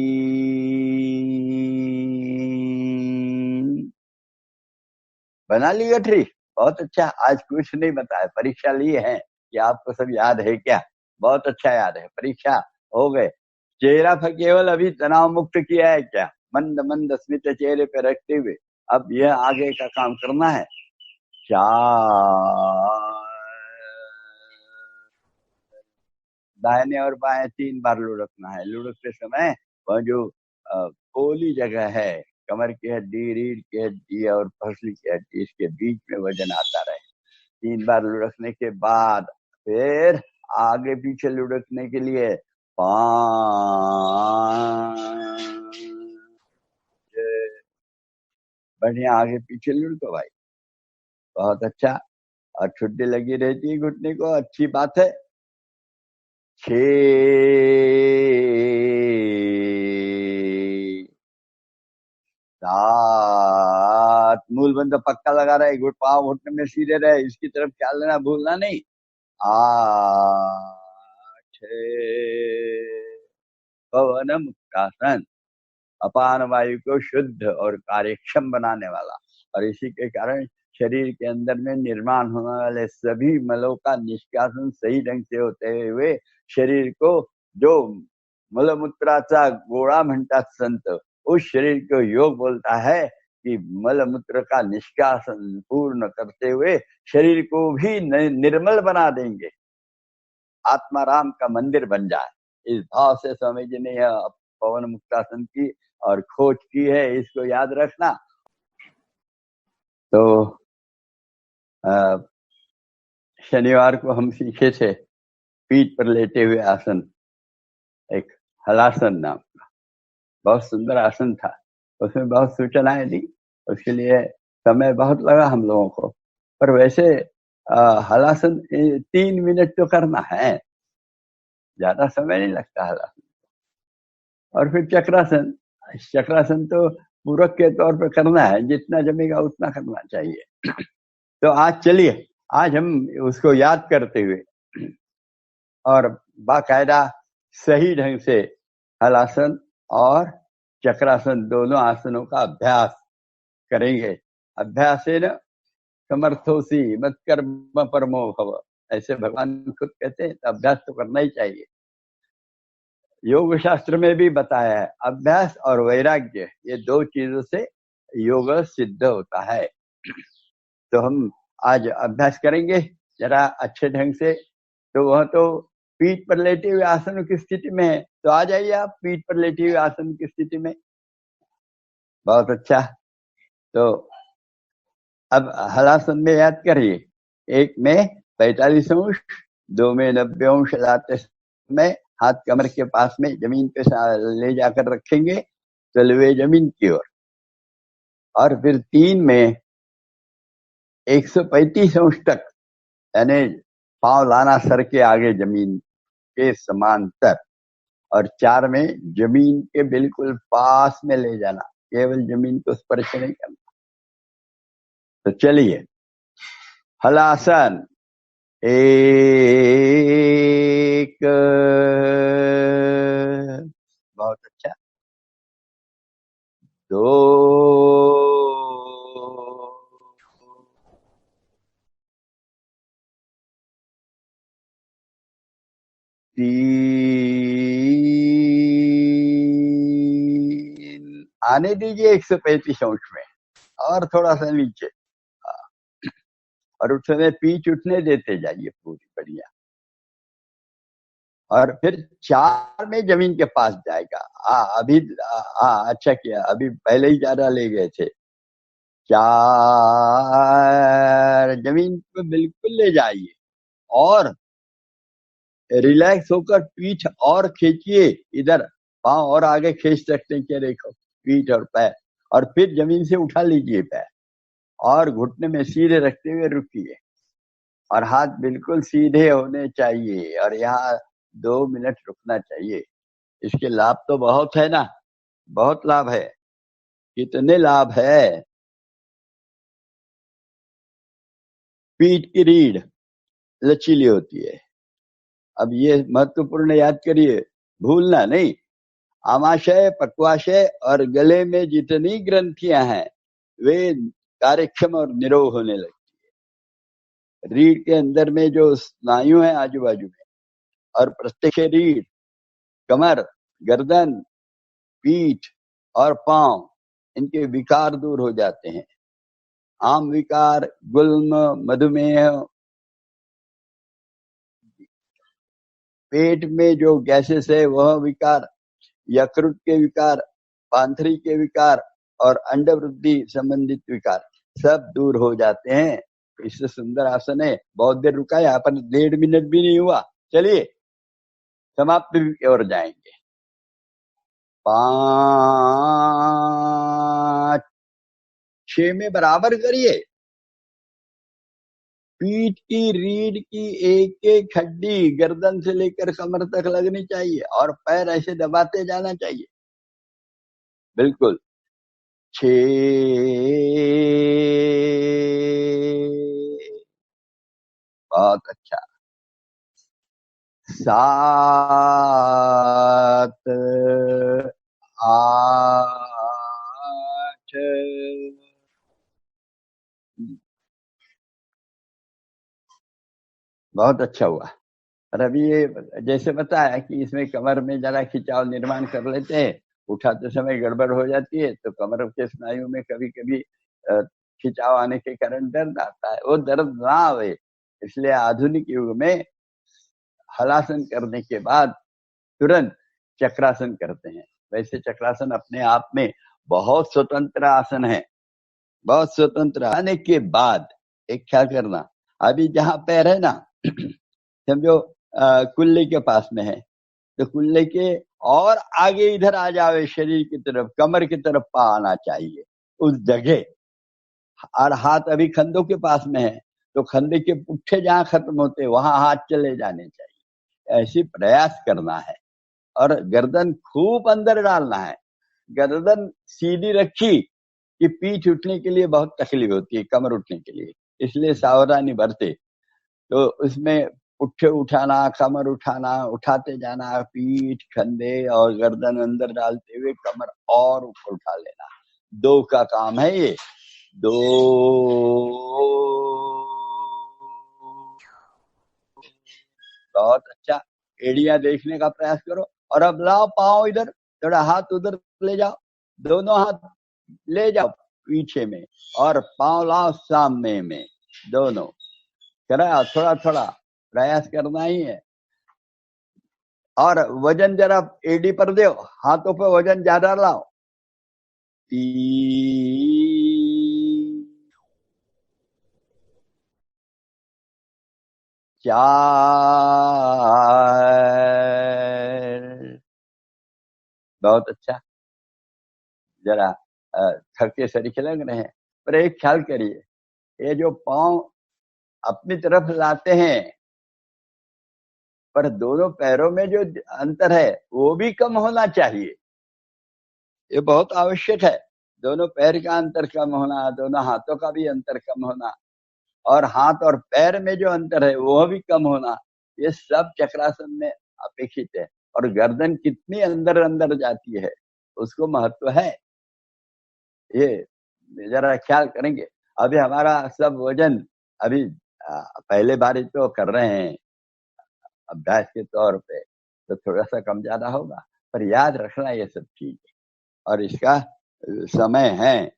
बना ली गठरी, बहुत अच्छा। आज कुछ नहीं बताया, परीक्षा लिए हैं कि आपको सब याद है क्या? बहुत अच्छा याद है, परीक्षा हो गए। चेहरा पर केवल अभी तनाव मुक्त किया है क्या? मंद मंद स्मित चेहरे पे रखते हुए अब यह आगे का काम करना है। 4, दाहिने और बाएं 3 बार लुढ़कना है। लुढ़कते समय वह जो पोली जगह है, कमर की हड्डी, रीढ़ की हड्डी और फसली की हड्डी, इसके बीच में वजन आता रहे। 3 बार लुढ़कने के बाद फिर आगे पीछे लुढ़कने के लिए 5, बढ़िया आगे पीछे लुढ़को भाई, बहुत अच्छा। और छुट्टी लगी रहती है घुटने को, अच्छी बात है। 6, 7, मूल बंद पक्का लगा रहे, पाँव घुटने में सीधे रहे, इसकी तरफ ख्याल लेना भूलना नहीं। 8, पवन मुक्तासन, अपान वायु को शुद्ध और कार्यक्षम बनाने वाला, और इसी के कारण शरीर के अंदर में निर्माण होने वाले सभी मलों का निष्कासन सही ढंग से होते हुए शरीर को, जो मलमूत्राचा गोळा म्हणतात संत, उस शरीर को योग बोलता है कि मलमूत्र का निष्कासन पूर्ण करते हुए शरीर को भी निर्मल बना देंगे, आत्माराम का मंदिर बन जाए। इस भाव से स्वामी जी ने यह पवन मुक्तासन की और खोज की है, इसको याद रखना। तो शनिवार को हम सीखे थे पीठ पर लेटे हुए आसन, एक हलासन नाम का, बहुत सुंदर आसन था। उसमें बहुत सूचनाएं दी, उसके लिए समय बहुत लगा हम लोगों को, पर वैसे हलासन 3 मिनट तो करना है, ज्यादा समय नहीं लगता हलासन। और फिर चक्रासन, चक्रासन तो पूरक के तौर पर करना है, जितना जमेगा उतना करना चाहिए। तो आज चलिए, आज हम उसको याद करते हुए और बाकायदा सही ढंग से हलासन और चक्रासन दोनों आसनों का अभ्यास करेंगे। अभ्यासेन समर्थोसी मत कर्म परमो भव, ऐसे भगवान खुद कहते हैं, तो अभ्यास तो करना ही चाहिए। योग शास्त्र में भी बताया है, अभ्यास और वैराग्य, ये 2 चीजों से योग सिद्ध होता है। तो हम आज अभ्यास करेंगे जरा अच्छे ढंग से। तो वह तो पीठ पर लेटे हुए आसन की स्थिति में है, तो आ जाइए आप पीठ पर लेटे हुए आसन की स्थिति में। बहुत अच्छा। तो अब हलासन में याद करिए, 1 में 45 अंश, 2 में 90 अंश लाते समय हाथ कमर के पास में जमीन पे ले जाकर रखेंगे, तलवे जमीन की ओर। और फिर 3 में 135 अंश तक, यानी पांव लाना सर के आगे जमीन के समांतर, और 4 में जमीन के बिल्कुल पास में ले जाना, केवल जमीन को स्पर्श नहीं करना। तो चलिए, हलासन 1, बहुत अच्छा, 2, 3, आने दीजिए 135 अंश में, और थोड़ा सा नीचे, और उस समय पीठ उठने देते जाइए पूरी बढ़िया। और फिर 4 में जमीन के पास जाएगा। अभी अच्छा किया, अभी पहले ही 11 ले गए थे। 4 जमीन पे बिल्कुल ले जाइए और रिलैक्स होकर पीठ और खींचिए, इधर पांव और आगे खींच सकते हैं क्या, देखो पीठ और पैर, और फिर जमीन से उठा लीजिए पैर और घुटने में सीधे रखते हुए रुकिए और हाथ बिल्कुल सीधे होने चाहिए और यहाँ 2 मिनट रुकना चाहिए। इसके लाभ तो बहुत है ना, बहुत लाभ है। कितने लाभ है। पीठ की रीढ़ लचीली होती है। अब ये महत्वपूर्ण याद करिए, भूलना नहीं। आमाशय, पक्वाशय और गले में जितनी ग्रंथियां हैं वे कार्यक्षम और निरोग होने लगती है। रीढ़ के अंदर में जो स्नायु है आजू बाजू में, और प्रत्यक्ष रीढ़, कमर, गर्दन, पीठ और पांव, इनके विकार दूर हो जाते हैं। आम विकार, गुल्म, मधुमेह, पेट में जो गैसेस है वह विकार, यकृत के विकार, पांथरी के विकार और अंडवृद्धि संबंधित विकार सब दूर हो जाते हैं। इससे सुंदर आसन है। बहुत देर रुका है, यहाँ पर 1.5 मिनट भी नहीं हुआ। चलिए समाप्ति की ओर जाएंगे। 5, 6 में बराबर करिए। पीठ की रीढ़ की एक एक हड्डी गर्दन से लेकर कमर तक लगनी चाहिए और पैर ऐसे दबाते जाना चाहिए। बिल्कुल। 6, बहुत अच्छा। 7, 8, बहुत अच्छा हुआ। और अभी ये जैसे बताया कि इसमें कमर में जरा खिंचाव निर्माण कर लेते हैं, उठाते समय गड़बड़ हो जाती है तो कमर के स्नायु में कभी कभी खिंचाव आने के कारण दर्द आता है। वो दर्द ना आवे इसलिए आधुनिक युग में हलासन करने के बाद तुरंत चक्रासन करते हैं। वैसे चक्रासन अपने आप में बहुत स्वतंत्र आसन है, बहुत स्वतंत्र। आने के बाद एक ख्याल करना, अभी जहां पैर है ना समझो कुल्ले के पास में है, तो कुल्ले के और आगे इधर आ जावे, शरीर की तरफ, कमर की तरफ पा आना चाहिए उस जगह। और हाथ अभी खंडों के पास में है तो खंडे के पुट्ठे जहां खत्म होते वहां हाथ चले जाने चाहिए। ऐसी प्रयास करना है और गर्दन खूब अंदर डालना है। गर्दन सीधी रखी कि पीठ उठने के लिए बहुत तकलीफ होती है, कमर उठने के लिए, इसलिए सावधानी बरते। तो उसमें पुट्ठे उठाना, कमर उठाना, उठाते जाना, पीठ, कंधे और गर्दन अंदर डालते हुए कमर और ऊपर उठा लेना। 2 का काम है ये। 2, बहुत अच्छा। एड़ियां देखने का प्रयास करो और अब लाओ पांव इधर, थोड़ा हाथ उधर ले जाओ, दोनों हाथ ले जाओ पीछे में और पांव लाओ सामने में, दोनों करा। थोड़ा थोड़ा प्रयास करना ही है। और वजन जरा एडी पर दो, हाथों पे वजन ज्यादा लाओ। 4, बहुत अच्छा। जरा थके सरीखे लग रहे हैं, पर एक ख्याल करिए, ये जो पांव अपनी तरफ लाते हैं पर दोनों पैरों में जो अंतर है वो भी कम होना चाहिए। ये बहुत आवश्यक है। दोनों पैर का अंतर कम होना, दोनों हाथों का भी अंतर कम होना और हाथ और पैर में जो अंतर है वो भी कम होना, ये सब चक्रासन में अपेक्षित है। और गर्दन कितनी अंदर अंदर जाती है उसको महत्व है, ये जरा ख्याल करेंगे। अभी हमारा सब वजन अभी पहले बार तो कर रहे हैं अभ्यास के तौर पे, तो थोड़ा सा कम ज्यादा होगा, पर याद रखना ये सब चीज। और इसका समय है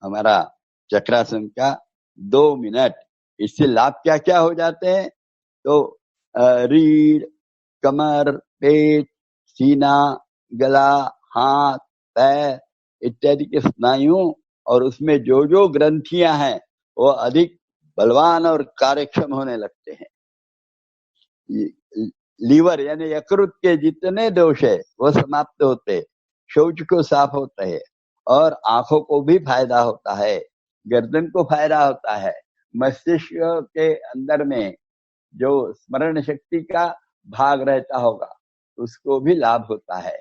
हमारा चक्रासन का 2 मिनट। इससे लाभ क्या क्या हो जाते हैं, तो रीढ़, कमर, पेट, सीना, गला, हाथ, पैर इत्यादि के स्नायुओं और उसमें जो जो ग्रंथियां हैं वो अधिक बलवान और कार्यक्षम होने लगते हैं। लीवर यानी यकृत के जितने दोष है वो समाप्त होते हैं, शौच को साफ होता है और आंखों को भी फायदा होता है, गर्दन को फायदा होता है, मस्तिष्क के अंदर में जो स्मरण शक्ति का भाग रहता होगा उसको भी लाभ होता है।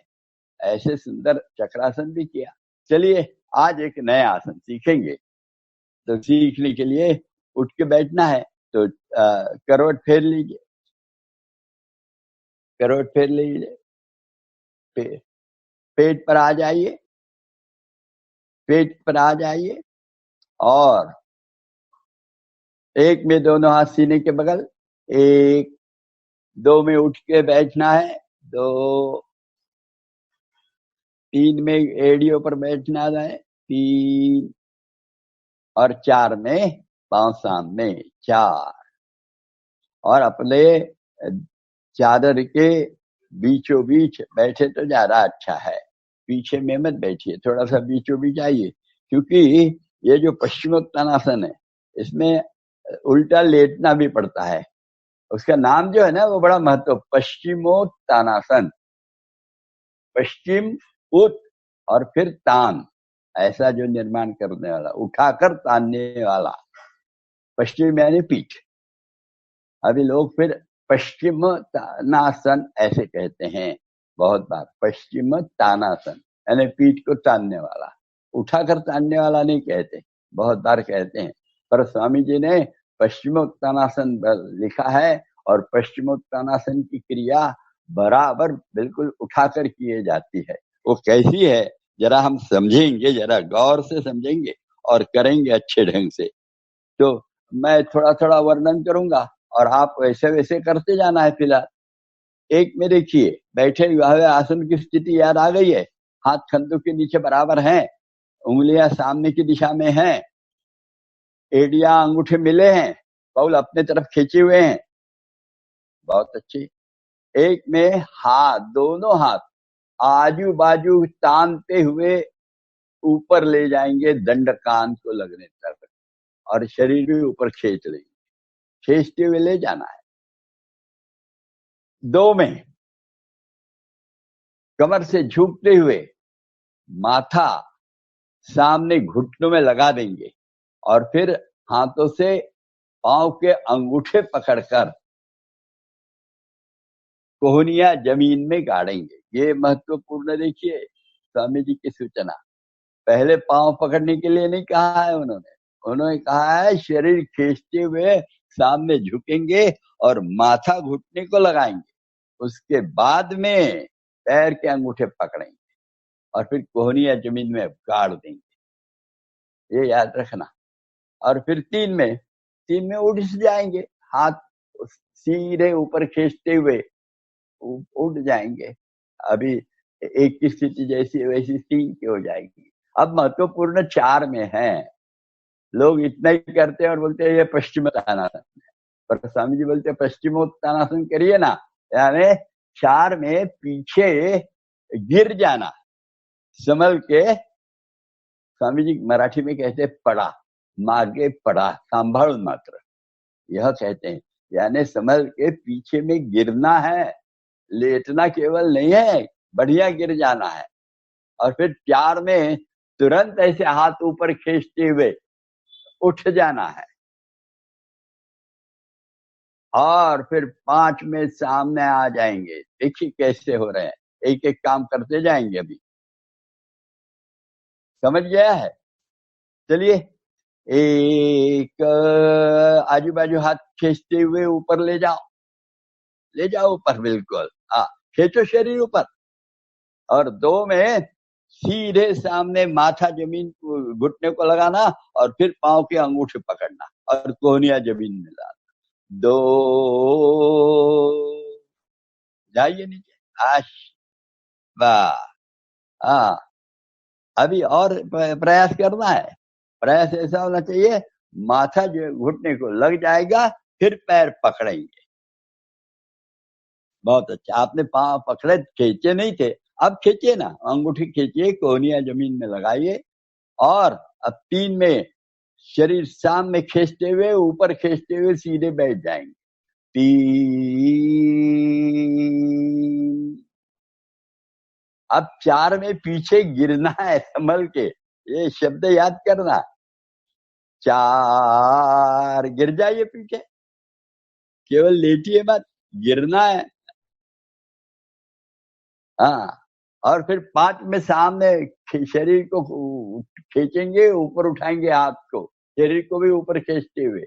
ऐसे सुंदर चक्रासन भी किया। चलिए आज एक नया आसन सीखेंगे। तो सीखने के लिए उठ के बैठना है, तो करवट फेर लीजिए, करवट फेर लीजिए, पेट पर आ जाइए, पेट पर आ जाइए और एक में दोनों हाथ सीने के बगल, एक, दो में उठ के बैठना है, दो, तीन में एड़ियों पर बैठना है, तीन, और चार में पांव सामने, चार, और अपने चादर के बीचों बीच बैठे तो ज्यादा अच्छा है, पीछे में मत बैठिए, थोड़ा सा बीचों बीच आइए, क्योंकि ये जो पश्चिमोत्तानासन है इसमें उल्टा लेटना भी पड़ता है। उसका नाम जो है ना वो बड़ा महत्व, पश्चिमोत्तानासन, पश्चिम उत और फिर तान, ऐसा जो निर्माण करने वाला, उठाकर तानने वाला, पश्चिम यानी पीठ। अभी लोग फिर पश्चिम तानासन ऐसे कहते हैं बहुत बार, पश्चिम तानासन यानी पीठ को तानने वाला, उठाकर तानने वाला नहीं कहते, बहुत बार कहते हैं, पर स्वामी जी ने पश्चिमोत्तानासन लिखा है और पश्चिमोत्तानासन की क्रिया बराबर बिल्कुल उठाकर किए जाती है। वो कैसी है जरा हम समझेंगे, जरा गौर से समझेंगे और करेंगे अच्छे ढंग से। तो मैं थोड़ा थोड़ा वर्णन करूंगा और आप वैसे वैसे करते जाना है। फिलहाल एक में देखिए, बैठे हुए आसन की स्थिति याद आ गई है, हाथ कंधों के नीचे बराबर हैं, उंगलियां सामने की दिशा में हैं, एड़ियां अंगूठे मिले हैं, बाउल अपने तरफ खींचे हुए हैं, बहुत अच्छी। एक में हाथ, दोनों हाथ आजू बाजू तानते हुए ऊपर ले जाएंगे दंड कान को लगने तक, और शरीर भी ऊपर खींच लेंगे, खींचते हुए ले जाना है। दो में कमर से झुकते हुए माथा सामने घुटनों में लगा देंगे और फिर हाथों से पांव के अंगूठे पकड़कर कोहनिया जमीन में गाड़ेंगे। ये महत्वपूर्ण, देखिए स्वामी जी की सूचना, पहले पांव पकड़ने के लिए नहीं कहा है उन्होंने कहा है शरीर खींचते हुए सामने झुकेंगे और माथा घुटने को लगाएंगे, उसके बाद में पैर के अंगूठे पकड़ेंगे और फिर कोहनिया जमीन में गाड़ देंगे, ये याद रखना। और फिर तीन में उठ जाएंगे, हाथ सीधे ऊपर खींचते हुए उठ जाएंगे। अभी एक की स्थिति जैसी वैसी तीन की हो जाएगी। अब महत्वपूर्ण चार में है, लोग इतना ही करते हैं और बोलते हैं ये पश्चिमोत्तानासन है, पर स्वामी जी बोलते हैं पश्चिमोत्तानासन करिए ना, यानी चार में पीछे गिर जाना, संभल के, स्वामी जी मराठी में कहते हैं पड़ा, मागे पड़ा, सांभाळून मात्र, यह कहते हैं, यानी संभल के पीछे में गिरना है, लेटना केवल नहीं है, बढ़िया गिर जाना है। और फिर चार में तुरंत ऐसे हाथ ऊपर खींचते हुए उठ जाना है, और फिर पांच में सामने आ जाएंगे। देखिए कैसे हो रहे हैं, एक एक काम करते जाएंगे, अभी समझ गया है। चलिए, एक आजू बाजू हाथ खींचते हुए ऊपर ले जाओ ऊपर, बिल्कुल हाँ, खींचो शरीर ऊपर। और दो में सीधे सामने माथा जमीन घुटने को लगाना और फिर पांव के अंगूठे पकड़ना और कोहनिया जमीन में लाना। दो, जाइए नीचे, आश, वाह, हाँ, अभी और प्रयास करना है। प्रयास ऐसा होना चाहिए, माथा जो घुटने को लग जाएगा, फिर पैर पकड़ेंगे, बहुत अच्छा। आपने पांव पकड़े, खींचे नहीं थे, अब खींचे ना, अंगूठी खींचिए, कोहनिया जमीन में लगाइए और अब 3 में शरीर सामने खींचते हुए, ऊपर खींचते हुए सीधे बैठ जाएंगे। 3। अब 4 में पीछे गिरना है संभल के, ये शब्द याद करना। 4 गिर जाइए पीछे, केवल लेटिए मत, गिरना है। हाँ, और फिर 5 में सामने शरीर को खींचेंगे, ऊपर उठाएंगे हाथ को, शरीर को भी ऊपर खींचते हुए।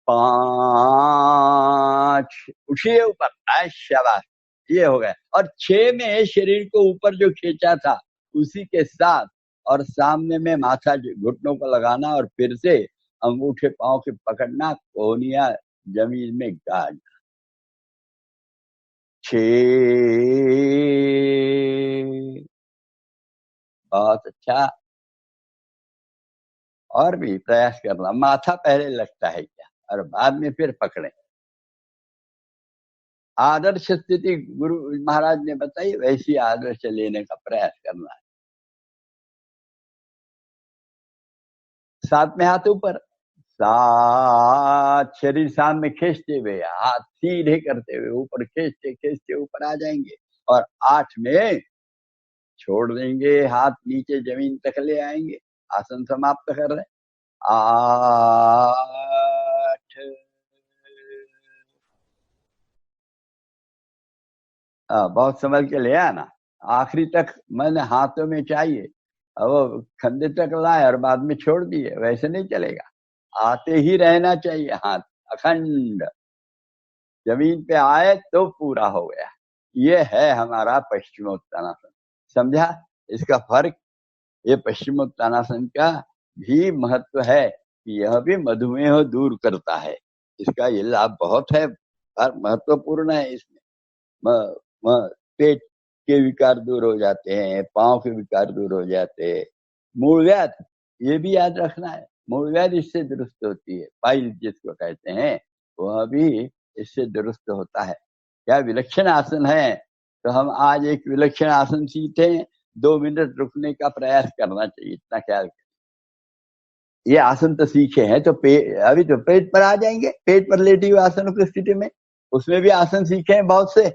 5 उठिए ऊपर, शाबाश, ये हो गया। और 6 में शरीर को ऊपर जो खींचा था उसी के साथ, और सामने में माथा घुटनों को लगाना और फिर से अंगूठे पांव के पकड़ना, कोहनिया जमीन में गाड़ना। 6। बहुत अच्छा। और भी प्रयास करना, माथा पहले लगता है क्या और बाद में फिर पकड़े। आदर्श स्थिति गुरु महाराज ने बताई, वैसी आदर्श लेने का प्रयास करना है। 7 में हाथ ऊपर, 7 शरीर सामने खींचते हुए, हाथ सीधे करते हुए ऊपर खींचते खींचते ऊपर आ जाएंगे। और 8 में छोड़ देंगे, हाथ नीचे जमीन तक ले आएंगे, आसन समाप्त कर रहे। 8। बहुत संभल के ले आना, आखिरी तक मन हाथों में चाहिए। अब वो कंधे तक लाए और बाद में छोड़ दिए, वैसे नहीं चलेगा, आते ही रहना चाहिए हाथ अखंड। जमीन पे आए तो पूरा हो गया। ये है हमारा पश्चिमोत्तानासन, समझा इसका फर्क। ये पश्चिमोत्तानासन का भी महत्व है कि यह भी मधुमेह दूर करता है, इसका ये लाभ बहुत है, महत्वपूर्ण है। इसमें पेट के विकार दूर हो जाते हैं, पांव के विकार दूर हो जाते हैं। मूल व्याध, ये भी याद रखना है, मूल व्याध इससे दुरुस्त होती है, पाइल जिसको कहते हैं, वह भी इससे दुरुस्त होता है। क्या विलक्षण आसन है। तो हम आज एक विलक्षण आसन सीखे, 2 मिनट रुकने का प्रयास करना चाहिए, इतना ख्याल करें। ये आसन तो सीखे हैं, तो अभी तो पेट पर आ जाएंगे, पेट पर लेटी हुई आसनों की स्थिति में, उसमें भी आसन सीखे हैं बहुत से,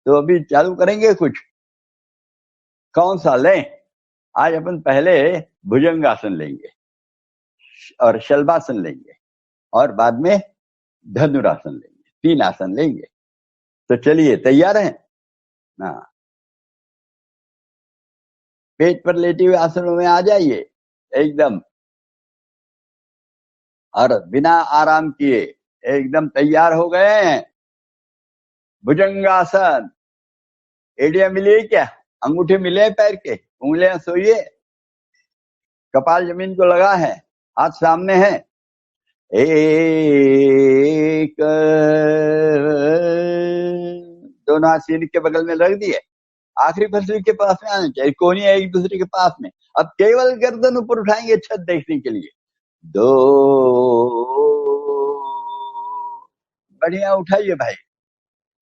तो अभी चालू करेंगे कुछ। कौन सा लें? आज अपन पहले भुजंगासन लेंगे और शलभासन लेंगे और बाद में धनुरासन लेंगे, 3 आसन लेंगे। तो चलिए तैयार हैं ना? पेट पर लेटे हुए आसनों में आ जाइए एकदम, और बिना आराम किए एकदम तैयार हो गए हैं। भुजंगासन, एड़ियां मिली क्या? अंगूठे मिले पैर के, उंगलियां सोइए, कपाल जमीन को लगा है, हाथ सामने है। 1, दोनों हाथ सीने के बगल में रख दिए, आखिरी फसली के पास में आना चाहिए, कोहनियां एक दूसरे के पास में। अब केवल गर्दन ऊपर उठाएंगे छत देखने के लिए। 2, बढ़िया उठाइए भाई,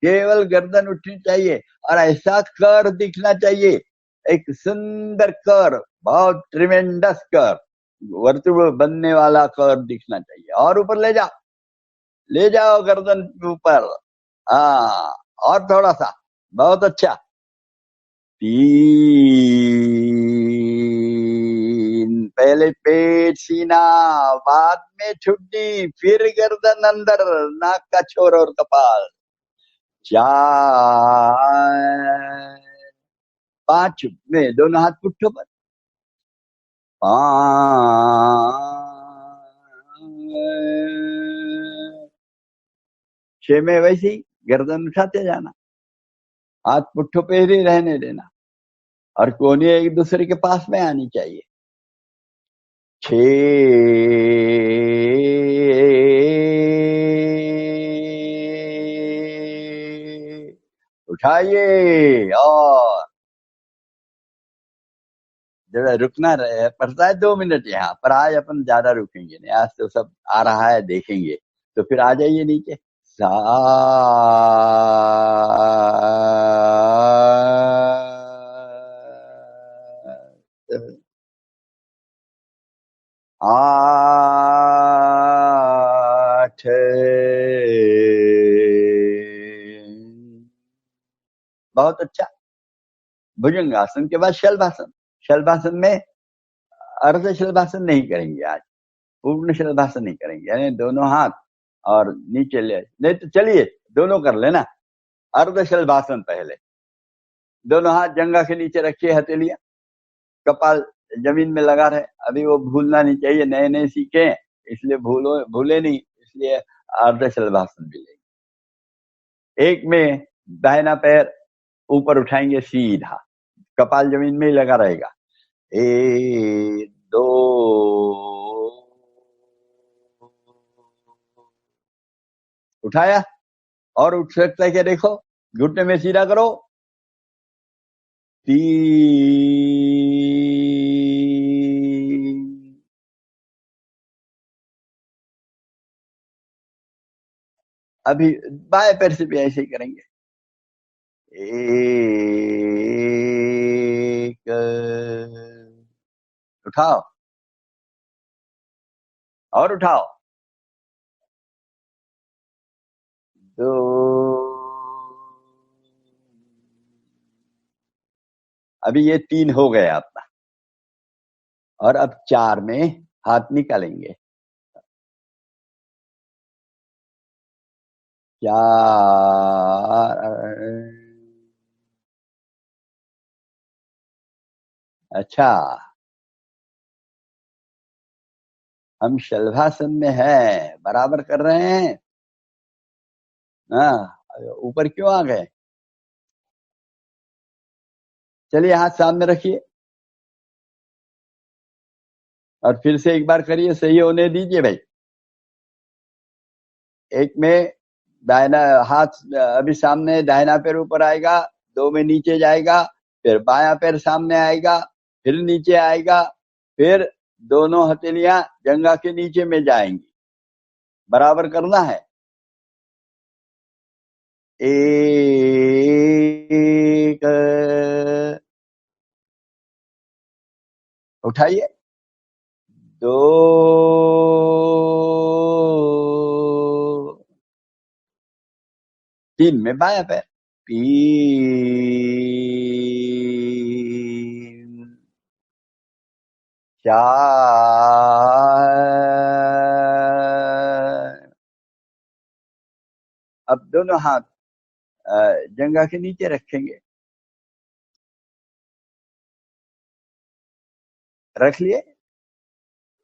केवल गर्दन उठनी चाहिए और ऐसा कर दिखना चाहिए, एक सुंदर कर, बहुत ट्रिमेंडस कर, वर्तुल बनने वाला कर दिखना चाहिए। और ऊपर ले जाओ गर्दन के ऊपर, हाँ, और थोड़ा सा, बहुत अच्छा। 3, पहले पेट सीना, बाद में ठुड्डी, फिर गर्दन अंदर, नाक का छोर और कपाल। 4, 5 में दोनों हाथ पुट्ठों पर। 5, 6 में वैसे ही गर्दन उठाते जाना, हाथ पुट्ठों पे ही रहने देना और कोहनियां एक दूसरे के पास में आनी चाहिए। 6, उठाइए और जरा रुकना पड़ता है 2 मिनट यहाँ पर। आज अपन ज्यादा रुकेंगे नहीं, आज तो सब आ रहा है देखेंगे, तो फिर आ जाइए नीचे। आठ, बहुत अच्छा। भुजंगासन के बाद शलभासन। शलभासन में अर्ध शलभासन नहीं करेंगे आज, पूर्ण शलभासन नहीं करेंगे, यानी दोनों हाथ और नीचे ले, नहीं तो चलिए दोनों कर लेना। अर्ध शलभासन पहले, दोनों हाथ जंघा के नीचे रखिए, हथेलियां, कपाल जमीन में लगा रहे। अभी वो भूलना नहीं चाहिए, नए नए सीखे इसलिए भूले नहीं, इसलिए अर्ध शलभासन भी लेंगे। एक में दाहिना पैर ऊपर उठाएंगे सीधा, कपाल जमीन में ही लगा रहेगा। 1 2 उठाया, और उठ सकता है क्या देखो, घुटने में सीधा करो। 3, अभी बाएं पैर से भी ऐसे ही करेंगे। 1 उठाओ और उठाओ। 2 अभी ये 3 हो गया अपना, और अब 4 में हाथ निकालेंगे। 4, अच्छा, हम शलभासन में हैं, बराबर कर रहे हैं। हाँ, ऊपर क्यों आ गए? चलिए हाथ सामने रखिए और फिर से एक बार करिए, सही होने दीजिए भाई। एक में दाहिना हाथ अभी सामने, दाहिना पैर ऊपर आएगा, 2 में नीचे जाएगा, फिर बायां पैर सामने आएगा, फिर नीचे आएगा, फिर दोनों हथेलियां जंघा के नीचे में जाएंगी, बराबर करना है। 1 उठाइए। 2 3 में बायां पैर। 3 4, अब दोनों हाथ जंघा के नीचे रखेंगे, रख लिए।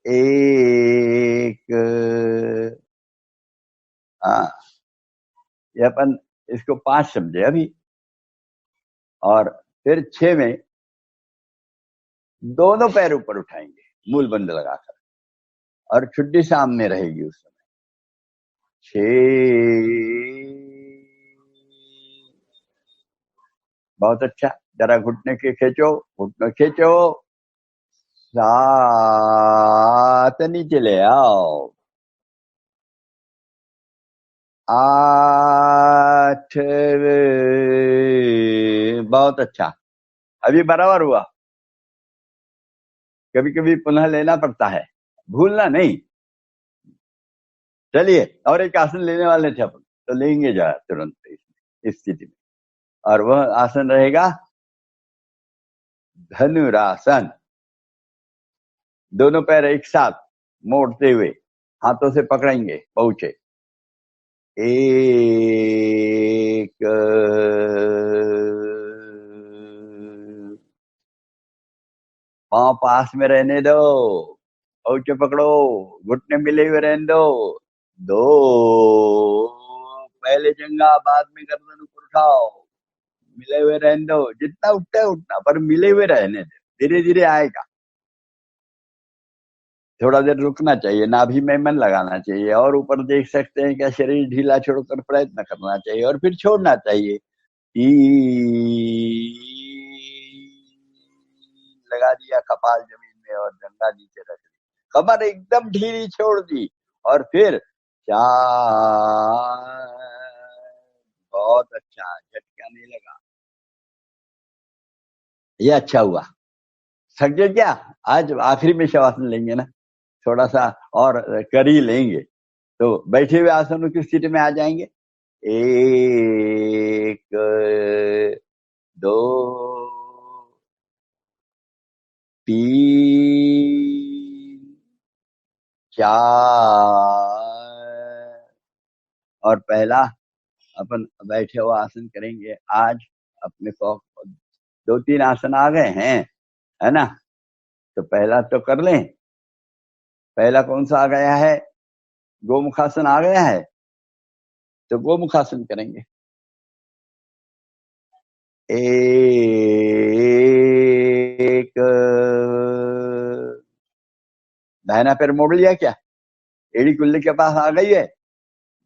1 हाँ, ये अपन इसको 5 समझे अभी। और फिर 6 में दोनों पैर ऊपर उठाएंगे मूल बंद लगाकर, और छुट्टी सामने रहेगी उस समय। 6 बहुत अच्छा, जरा घुटने के खींचो, घुटने खींचो। 7 नीचे ले आओ। 8 बहुत अच्छा, अभी बराबर हुआ। कभी कभी पुनः लेना पड़ता है, भूलना नहीं। चलिए, और एक आसन लेने वाले थे अपन, तो लेंगे जरा तुरंत इस स्थिति में, और वह आसन रहेगा धनुरासन। दोनों पैर एक साथ मोड़ते हुए हाथों से पकड़ेंगे पहुंचे। 1 पांव पास में रहने दो, पहुंचे पकड़ो, घुटने मिले हुए रहने दो। 2 पहले जंघा, बाद में गर्दन ऊपर उठाओ, मिले हुए रहने दो, जितना उठता है उठना, पर मिले हुए रहने दो, धीरे धीरे आएगा। थोड़ा देर रुकना चाहिए, नाभि में मन लगाना चाहिए, और ऊपर देख सकते हैं क्या, शरीर ढीला छोड़कर प्रयत्न करना चाहिए, और फिर छोड़ना चाहिए। लगा दिया कपाल जमीन में और जंघा नीचे रख दी, कमर एकदम ढीली छोड़ दी, और फिर चार, बहुत अच्छा, झटका नहीं लगा, ये अच्छा हुआ। थक गए क्या? आज आखिरी में शवासन लेंगे ना, थोड़ा सा और कर ही लेंगे। तो बैठे हुए आसनों की स्थिति में आ जाएंगे। 1 2 3 4, और पहला अपन बैठे हुआ आसन करेंगे। आज अपने को 2-3 आसन आ गए हैं, है ना? तो पहला तो कर लें। पहला कौन सा आ गया है? गोमुखासन आ गया है, तो गोमुखासन करेंगे। 1, दाहिना पैर मोड़ लिया क्या? एड़ी कुल्ले के पास आ गई है।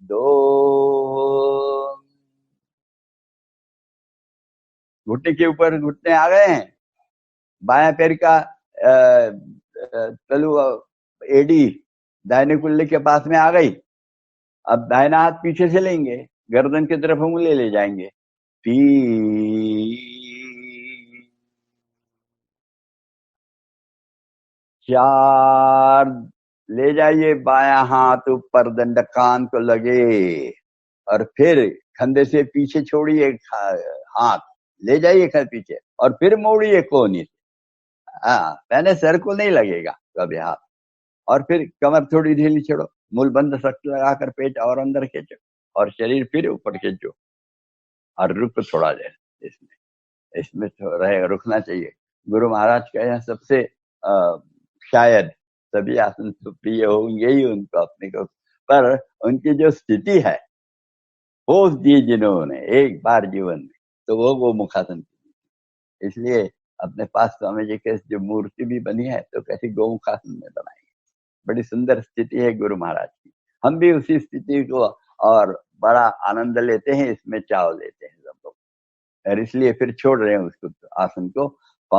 2, घुटने के ऊपर घुटने आ गए हैं। बायां पैर का तलु एड़ी दाहिने कुल्ले के पास में आ गई। अब दाहिना हाथ पीछे से लेंगे, गर्दन की तरफ उंगली ले जाएंगे। 3 4, ले जाइए बायां हाथ ऊपर, दंड कान को लगे, और फिर कंधे से पीछे छोड़िए हाथ, ले जाइए पीछे, और फिर मोड़िए कोहनी से। हाँ, मैंने सर को नहीं लगेगा कभी हाथ। और फिर कमर थोड़ी ढीली छोड़ो, मूल बंद शक्ति लगाकर पेट और अंदर खींचो, और शरीर फिर ऊपर खींचो, और रुक थोड़ा देर। इसमें तो रहे, रुकना चाहिए। गुरु महाराज का यह सबसे शायद सभी आसन सुप्रिय होंगे ही उनको अपने को, पर उनकी जो स्थिति है वो दी जिन्होंने एक बार जीवन में, तो वो मुखासन की। इसलिए अपने पास स्वामी जी के जो मूर्ति भी बनी है, तो कैसी गोमुखासन में बनाई। बड़ी सुंदर स्थिति है गुरु महाराज की। हम भी उसी स्थिति को और बड़ा आनंद लेते हैं, इसमें चाव लेते हैं सब लोग, और इसलिए फिर छोड़ रहे हैं उसको, आसन को। 5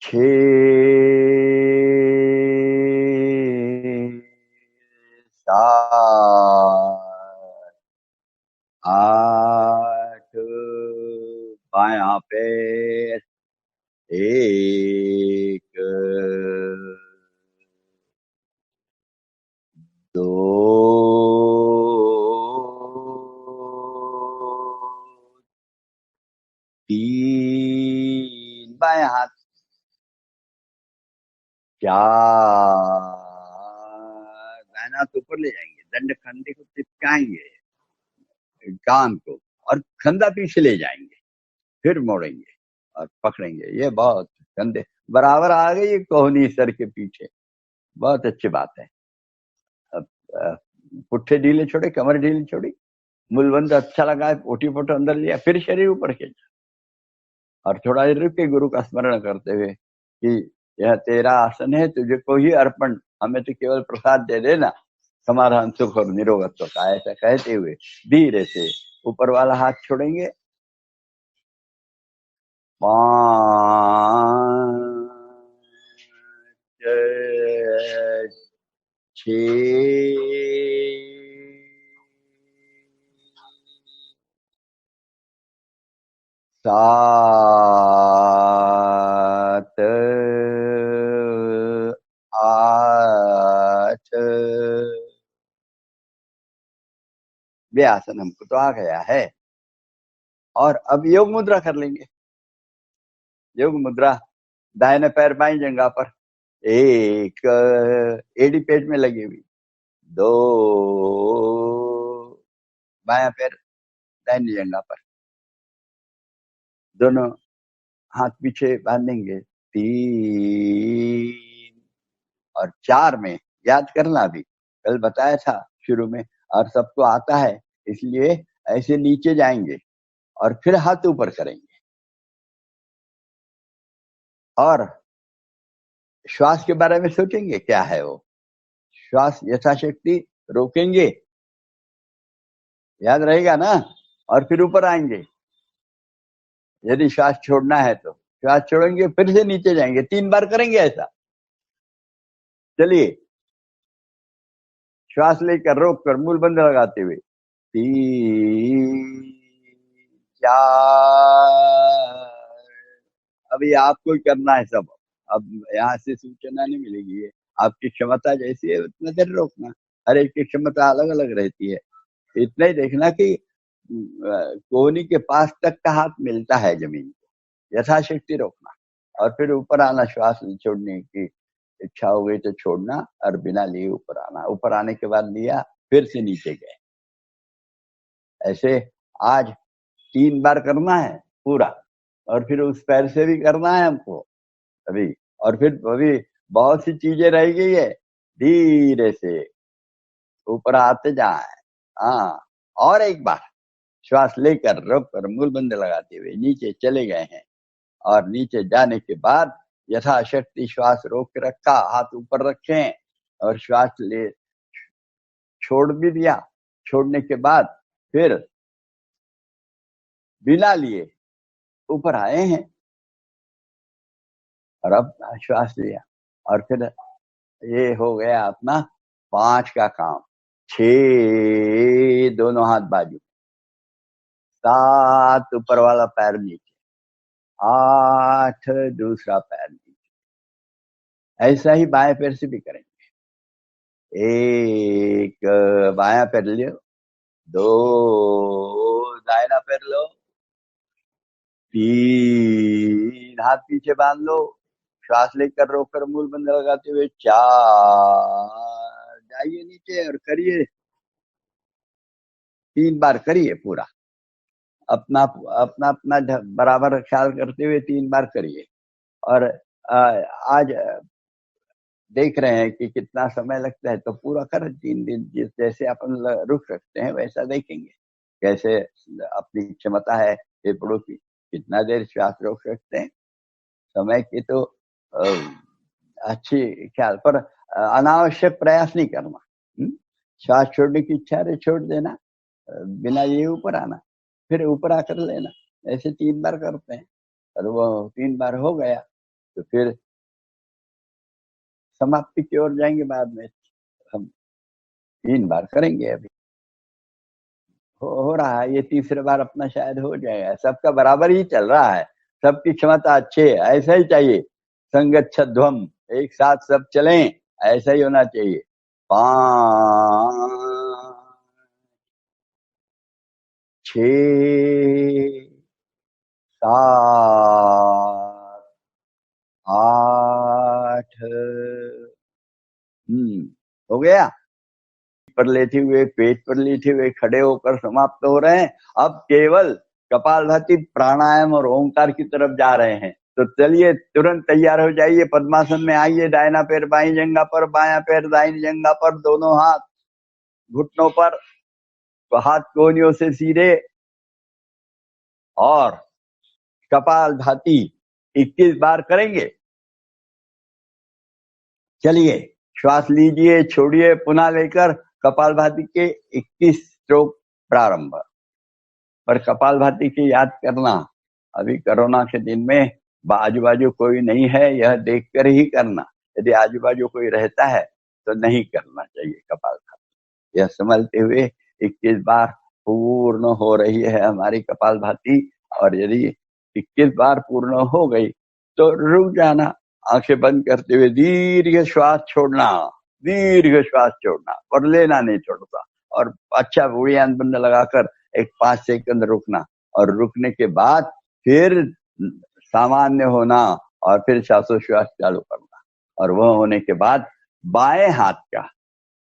6 7 8, बायां पैर 1 2 3, बायां हाथ 4, दाहिना हाथ ऊपर ले जाएंगे, दंड कंधे को चिपकाएंगे कान को, और कंधा पीछे ले जाएंगे, फिर मोड़ेंगे और पकड़ेंगे। ये बहुत कंधे बराबर आ गई कोहनी सर के पीछे, बहुत अच्छी बात है। अब पुट्ठे ढीले छोड़े, कमर ढीली छोड़ी, मूलबंध अच्छा लगा, ओटी पोटो अंदर लिया, फिर शरीर ऊपर खींचा, और थोड़ा देर रुक के गुरु का स्मरण करते हुए कि यह तेरा आसन है, तुझे को ही अर्पण, हमें तो केवल प्रसाद दे देना, समाधान सुख और निरोगत्व का, ऐसा कहते हुए धीरे से ऊपर वाला हाथ छोड़ेंगे। 5 6 7 8, वे आसन हमको तो आ गया है। और अब योग मुद्रा कर लेंगे। योग मुद्रा, दाहिने पैर बाईं जंघा पर, 1 एड़ी पेट में लगी हुई, 2 बायां पैर दाहिनी जंघा पर, दोनों हाथ पीछे बांधेंगे, 3 और 4 में याद करना, भी कल बताया था शुरू में, और सबको आता है, इसलिए ऐसे नीचे जाएंगे और फिर हाथ ऊपर करेंगे, और श्वास के बारे में सोचेंगे क्या है वो। श्वास यथाशक्ति रोकेंगे, याद रहेगा ना, और फिर ऊपर आएंगे, यदि श्वास छोड़ना है तो श्वास छोड़ेंगे, फिर से नीचे जाएंगे, 3 बार करेंगे ऐसा। चलिए, श्वास लेकर रोक कर मूल बंद लगाते हुए 3 4। अभी आपको ही करना है सब। अब यहाँ से सूचना नहीं मिलेगी, ये आपकी क्षमता जैसी है उतना देर रोकना। हर एक की क्षमता अलग अलग रहती है। इतना ही देखना कि कोहनी के पास तक का हाथ मिलता है जमीन को, यथाशक्ति रोकना और फिर ऊपर आना। श्वास छोड़ने की इच्छा हो गई तो छोड़ना और बिना लिए ऊपर आना। ऊपर आने के बाद लिया, फिर से नीचे गए। ऐसे आज 3 बार करना है पूरा, और फिर उस पैर से भी करना है हमको अभी। और फिर अभी बहुत सी चीजें रह गई है, धीरे से ऊपर आते जाए। हाँ, और एक बार श्वास लेकर रोक कर मूल बंद लगाते हुए नीचे चले गए हैं, और नीचे जाने के बाद यथाशक्ति श्वास रोक के रखा, हाथ ऊपर रखें और श्वास ले छोड़ भी दिया। छोड़ने के बाद फिर बिना लिए ऊपर आए हैं, और अब श्वास लिया, और फिर ये हो गया अपना 5 का काम। 6 दोनों हाथ बाजू, 7 ऊपर वाला पैर नीचे, 8 दूसरा पैर नीचे। ऐसा ही बाएं पैर से भी करेंगे। 1 बायां पैर लो, 2 दाहिना पैर लो, 3 हाथ पीछे बांध लो, श्वास लेकर रोककर मूल बंद लगाते हुए 4 जाइए नीचे और करिए। 3 बार करिए पूरा, अपना अपना अपना बराबर ख्याल करते हुए 3 बार करिए। और आज देख रहे हैं कि कितना समय लगता है, तो पूरा कर 3 दिन। जैसे अपन रुक सकते हैं वैसा देखेंगे, कैसे अपनी क्षमता है फेफड़ों की, कितना देर श्वास रोक सकते हैं। समय की तो अच्छी ख्याल पर अनावश्यक प्रयास नहीं करना। श्वास छोड़ने की इच्छा है छोड़ देना, बिना ये ऊपर आना, फिर ऊपर आकर लेना। ऐसे 3 बार करते हैं, और वो 3 बार हो गया तो फिर समाप्ति की ओर जाएंगे। बाद में हम 3 बार करेंगे। अभी हो रहा है, ये तीसरे बार अपना शायद हो जाएगा। सबका बराबर ही चल रहा है, सबकी क्षमता अच्छी है, ऐसा ही चाहिए। संगच्छध्वम, एक साथ सब चलें, ऐसा ही होना चाहिए। 5 6 7 8 हो गया। पर लेते हुए, पेट पर लेते हुए खड़े होकर समाप्त हो रहे हैं। अब केवल कपालभाति, प्राणायाम और ओंकार की तरफ जा रहे हैं। तो चलिए तुरंत तैयार हो जाइए, पद्मासन में आइए। दाहिना पैर बाईं जंघा पर, बायां पैर दाहिनी जंघा पर, दोनों हाथ घुटनों पर, हाथ कोहनियों से सीधे, और कपालभाति 21 बार करेंगे। चलिए, श्वास लीजिए, छोड़िए, पुनः लेकर कपालभाति के 21 स्ट्रोक प्रारंभ। पर कपालभाति की याद करना, अभी कोरोना के दिन में आजू बाजू कोई नहीं है, यह देखकर ही करना। यदि आजू बाजू कोई रहता है तो नहीं करना चाहिए कपालभाति। यह समझते हुए 21 बार पूर्ण हो रही है हमारी कपालभाति, और यदि 21 बार पूर्ण हो गई तो रुक जाना, आंखें बंद करते हुए दीर्घ श्वास छोड़ना, दीर्घ श्वास छोड़ना, और लेना नहीं छोड़ता। और अच्छा बुढ़ियान बंद लगाकर एक 5 सेकंड रुकना, और रुकने के बाद फिर सामान्य होना, और फिर श्वासोश्वास चालू करना। और वह होने के बाद बाएं हाथ का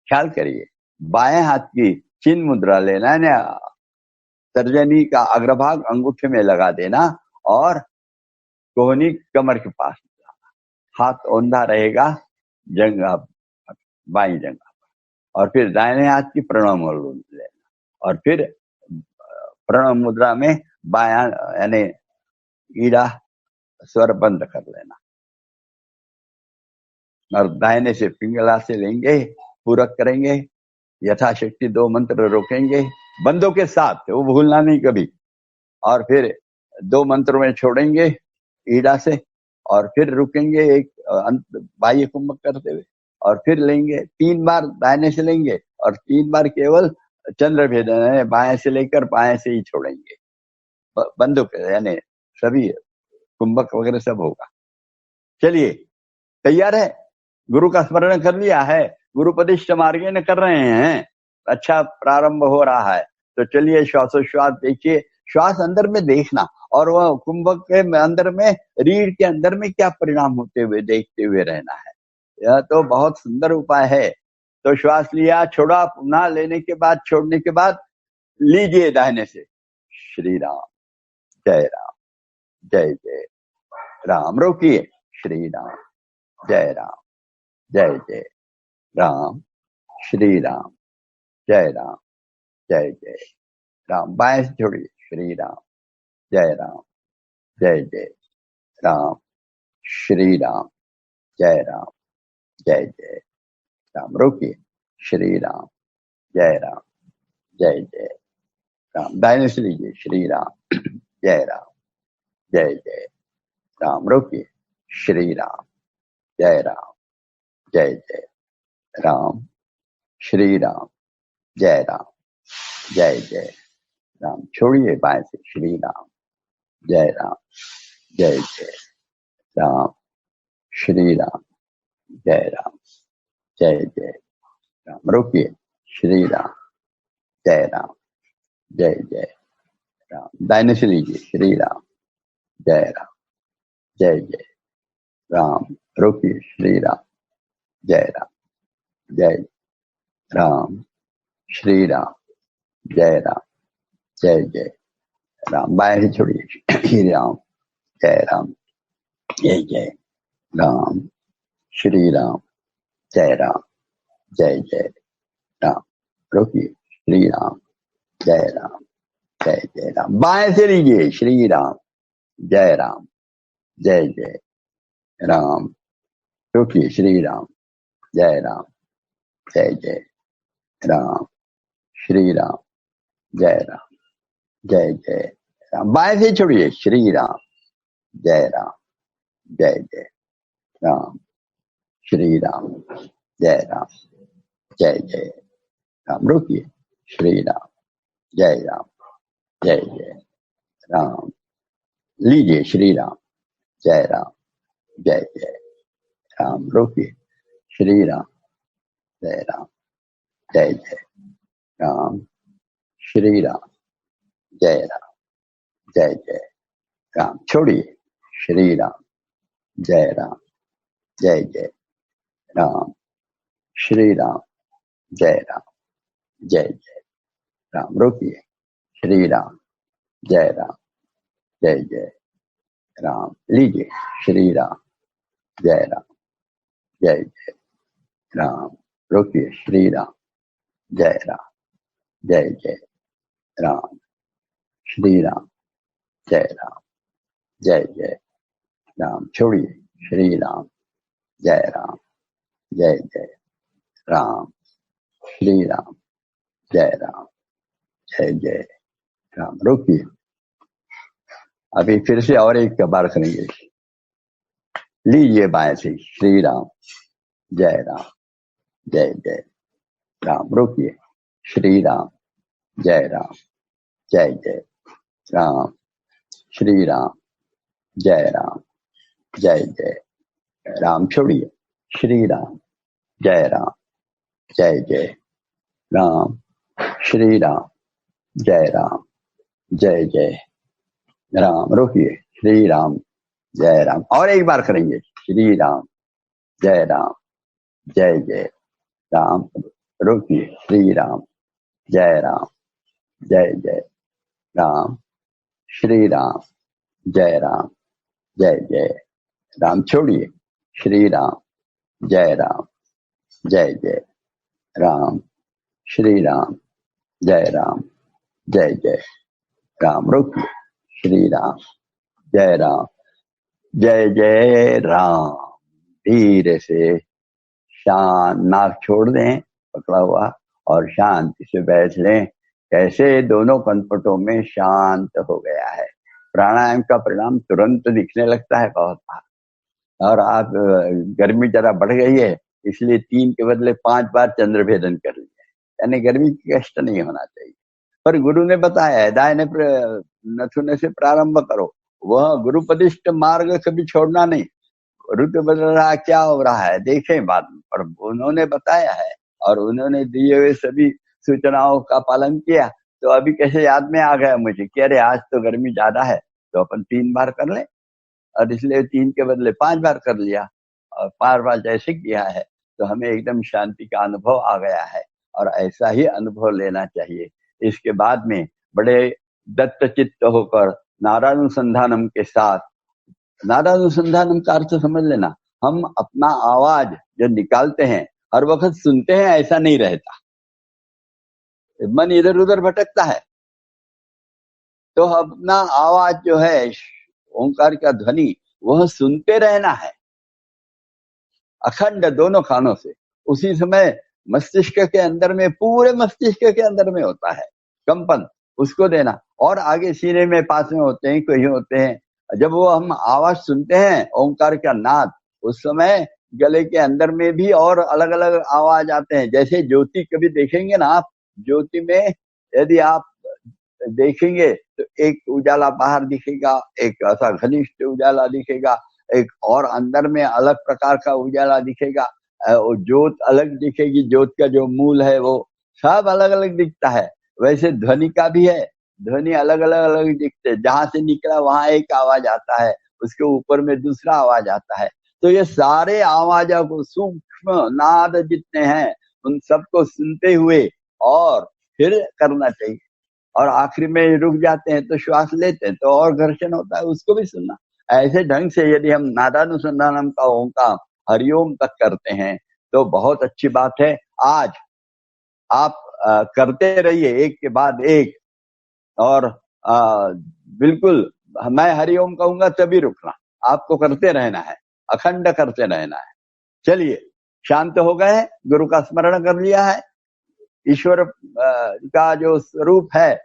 ख्याल करिए, बाएं हाथ की चिन्ह मुद्रा लेना, तर्जनी का अग्रभाग अंगूठे में लगा देना, और कोहनी कमर के पास लाना। हाथ औंधा रहेगा जंघा, बाई जंघा पर, और फिर दाहिने हाथ की प्रणव मुद्रा लेना, और फिर प्रणव मुद्रा में बायां यानी ईड़ा स्वर बंद कर लेना, और दाहिने से पिंगला से लेंगे, पूरक करेंगे। यथाशक्ति 2 मंत्र रोकेंगे बंदों के साथ, वो भूलना नहीं कभी। और फिर 2 मंत्रों में छोड़ेंगे ईड़ा से, और फिर रुकेंगे एक बाह्य कुंभक करते हुए, और फिर लेंगे 3 बार दाहिने से लेंगे, और 3 बार केवल चंद्र भेदन है, बाएं से लेकर बाएं से ही छोड़ेंगे। बंदूक यानी सभी कुंभक वगैरह सब होगा। चलिए, तैयार है? गुरु का स्मरण कर लिया है, गुरुपदिष्ट मार्गेण कर रहे हैं, अच्छा प्रारंभ हो रहा है। तो चलिए श्वासोश्वास देखिए, श्वास अंदर में देखना, और वह कुंभक के अंदर में, रीढ़ के अंदर में क्या परिणाम होते हुए देखते हुए रहना है। यह तो बहुत सुंदर उपाय है। तो श्वास लिया, छोड़ा, पुनः लेने के बाद, छोड़ने के बाद लीजिए दाहिने से। श्री राम, जय राम, जय जय राम। रोकिए। श्री राम, जय राम, जय जय राम। श्री राम, जय राम, जय जय राम। बाएं से छोड़िए। श्री राम, जय राम, जय जय राम। श्री राम, जय राम, जय जय राम। रोकिए। श्री राम, जय राम, जय जय राम। दाहिने से लीजिए। श्री राम, जय राम, जय जय राम। रोकिए। श्री राम, जय राम, जय जय राम। श्री राम, जय राम, जय जय राम। छोड़िए बाएं से। श्री राम, जय राम, जय जय राम। श्री राम, जय राम, जय जय राम। रोकिए। श्री राम, जय राम, जय जय राम। दाहिने से लीजिए। श्री राम, जय राम, जय जय राम। रोकिए। श्री राम, जय राम, जय राम। श्री राम, जय राम, जय जय राम। बाएं से छोड़िए। श्री राम, जय राम, जय जय राम। श्री राम, जय राम, जय जय राम। रोकिए। श्री राम, जय राम, जय जय राम। बाएं से लीजिए। श्री राम, जय राम, जय जय राम। रोकिए। श्री राम, जय राम, जय जय राम। श्री राम, जय राम, जय जय राम। बाएं से छोड़िए। श्री राम, जय राम, जय जय राम। श्री राम, जय राम, जय जय राम। रोकिए। श्री राम, जय राम, जय जय राम। लीजिए। श्री राम, जय राम, जय जय राम। रोकिए। श्री राम, जय राम, जय जय राम। श्री राम, जय राम, जय जय राम। छोड़िए। श्री राम, जय राम, जय जय राम। श्री राम, जय राम, जय जय राम। रोकिए। श्री राम, जय राम, जय जय राम। लीजिए। श्री राम, जय राम, जय जय राम। रोकिए। श्री राम, जय राम, जय जय राम। श्री राम, जय राम, जय जय राम। छोड़िए। श्री राम, जय राम, जय जय राम। श्री राम, जय राम, जय जय राम। रोकिए। अभी फिर से और एक बार करेंगे। लीजिए बाएं से। श्री राम, जय राम, जय जय राम। रोकिए। श्री राम, जय राम, जय जय राम। श्री राम, जय राम, जय जय राम। छोड़िए। श्री राम, जय राम, जय जय राम। श्री राम, जय राम, जय जय राम। रोकिए। श्री राम, जय राम। और एक बार करेंगे। श्री राम, जय राम, जय जय राम। रोकिए। श्री राम, जय राम, जय जय राम। श्री राम, जय राम, जय जय राम। छोड़िए। श्री राम, जय राम, जय जय राम। श्री राम, जय राम, जय जय राम। रोकिए। श्री राम, जय राम, जय जय राम। धीरे से शांत, नाक छोड़ दें पकड़ा हुआ, और शांति से बैठ लें। कैसे दोनों कनपटों में शांत हो गया है। प्राणायाम का परिणाम तुरंत दिखने लगता है बहुत बार। और आप गर्मी जरा बढ़ गई है इसलिए 3 के बदले 5 बार चंद्रभेदन कर लिया, यानी गर्मी की कष्ट नहीं होना चाहिए। पर गुरु ने बताया है दाहिने नथुने से प्रारंभ करो, वह गुरुपदिष्ट मार्ग कभी छोड़ना नहीं। ऋतु बदल रहा, क्या हो रहा है देखें बाद में, पर उन्होंने बताया है और उन्होंने दिए हुए सभी सूचनाओं का पालन किया। तो अभी कैसे याद में आ गया मुझे कि अरे आज तो गर्मी ज्यादा है तो अपन 3 बार कर ले, और इसलिए 3 के बदले 5 बार कर लिया। और 5 बार जैसे किया है तो हमें एकदम शांति का अनुभव आ गया है, और ऐसा ही अनुभव लेना चाहिए। इसके बाद में बड़े दत्तचित्त होकर नारानुसंधानम के साथ, नारानुसंधानम का अर्थ समझ लेना, हम अपना आवाज जो निकालते हैं हर वक्त सुनते हैं ऐसा नहीं रहता, मन इधर उधर भटकता है। तो अपना आवाज जो है ओंकार का ध्वनि वह सुनते रहना है अखंड दोनों कानों से। उसी समय मस्तिष्क के अंदर में, पूरे मस्तिष्क के अंदर में होता है कंपन, उसको देना। और आगे सीने में पास में होते हैं, कोई होते हैं, जब वो हम आवाज सुनते हैं ओंकार का नाद, उस समय गले के अंदर में भी और अलग अलग आवाज आते हैं। जैसे ज्योति कभी देखेंगे ना आप, ज्योति में यदि आप देखेंगे तो एक उजाला बाहर दिखेगा, एक ऐसा घनिष्ठ उजाला दिखेगा, एक और अंदर में अलग प्रकार का उजाला दिखेगा, ज्योत अलग दिखेगी, ज्योत का जो मूल है वो सब अलग अलग दिखता है। वैसे ध्वनि का भी है, ध्वनि अलग अलग दिखते, जहां से निकला वहां एक आवाज आता है, उसके ऊपर में दूसरा आवाज आता है। तो ये सारे आवाजों को, सूक्ष्म नाद जितने हैं उन सबको सुनते हुए और फिर करना चाहिए। और आखिरी में रुक जाते हैं तो श्वास लेते हैं तो और घर्षण होता है, उसको भी सुनना। ऐसे ढंग से यदि हम नादानुसंधानम का ओंकार हरिओम तक करते हैं तो बहुत अच्छी बात है। आज आप करते रहिए एक के बाद एक, और बिल्कुल मैं हरिओम कहूंगा तभी रुकना, आपको करते रहना है, अखंड करते रहना है। चलिए, शांत हो गए, गुरु का स्मरण कर लिया है, ईश्वर का जो स्वरूप है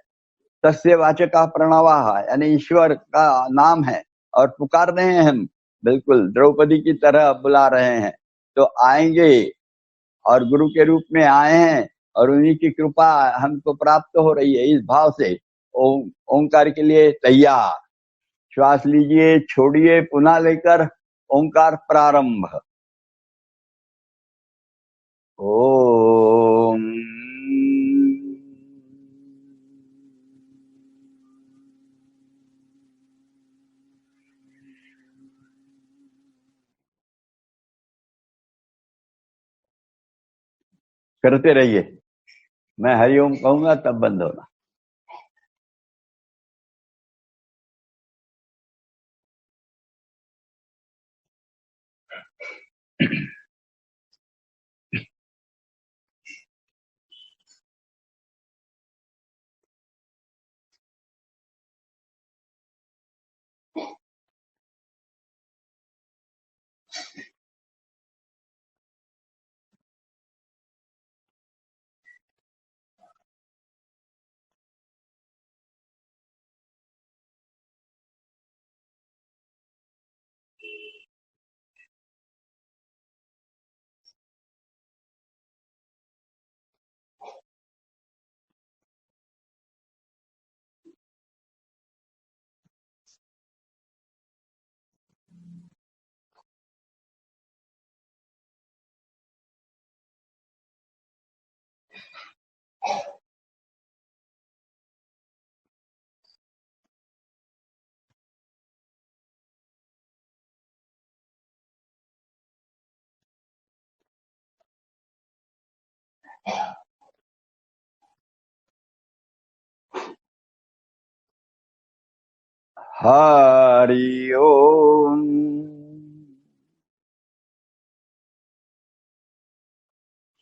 तस्य वाचका प्रणवाः, यानी ईश्वर का नाम है, और पुकार रहे हैं हम, बिल्कुल द्रौपदी की तरह बुला रहे हैं। तो आएंगे और गुरु के रूप में आए हैं और उन्हीं की कृपा हमको प्राप्त हो रही है। इस भाव से ओंकार के लिए तैयार। श्वास लीजिए, छोड़िए, पुनः लेकर ओंकार प्रारंभ। ओम करते रहिए, मैं हरिओम कहूंगा तब बंद होना। हरि ओम।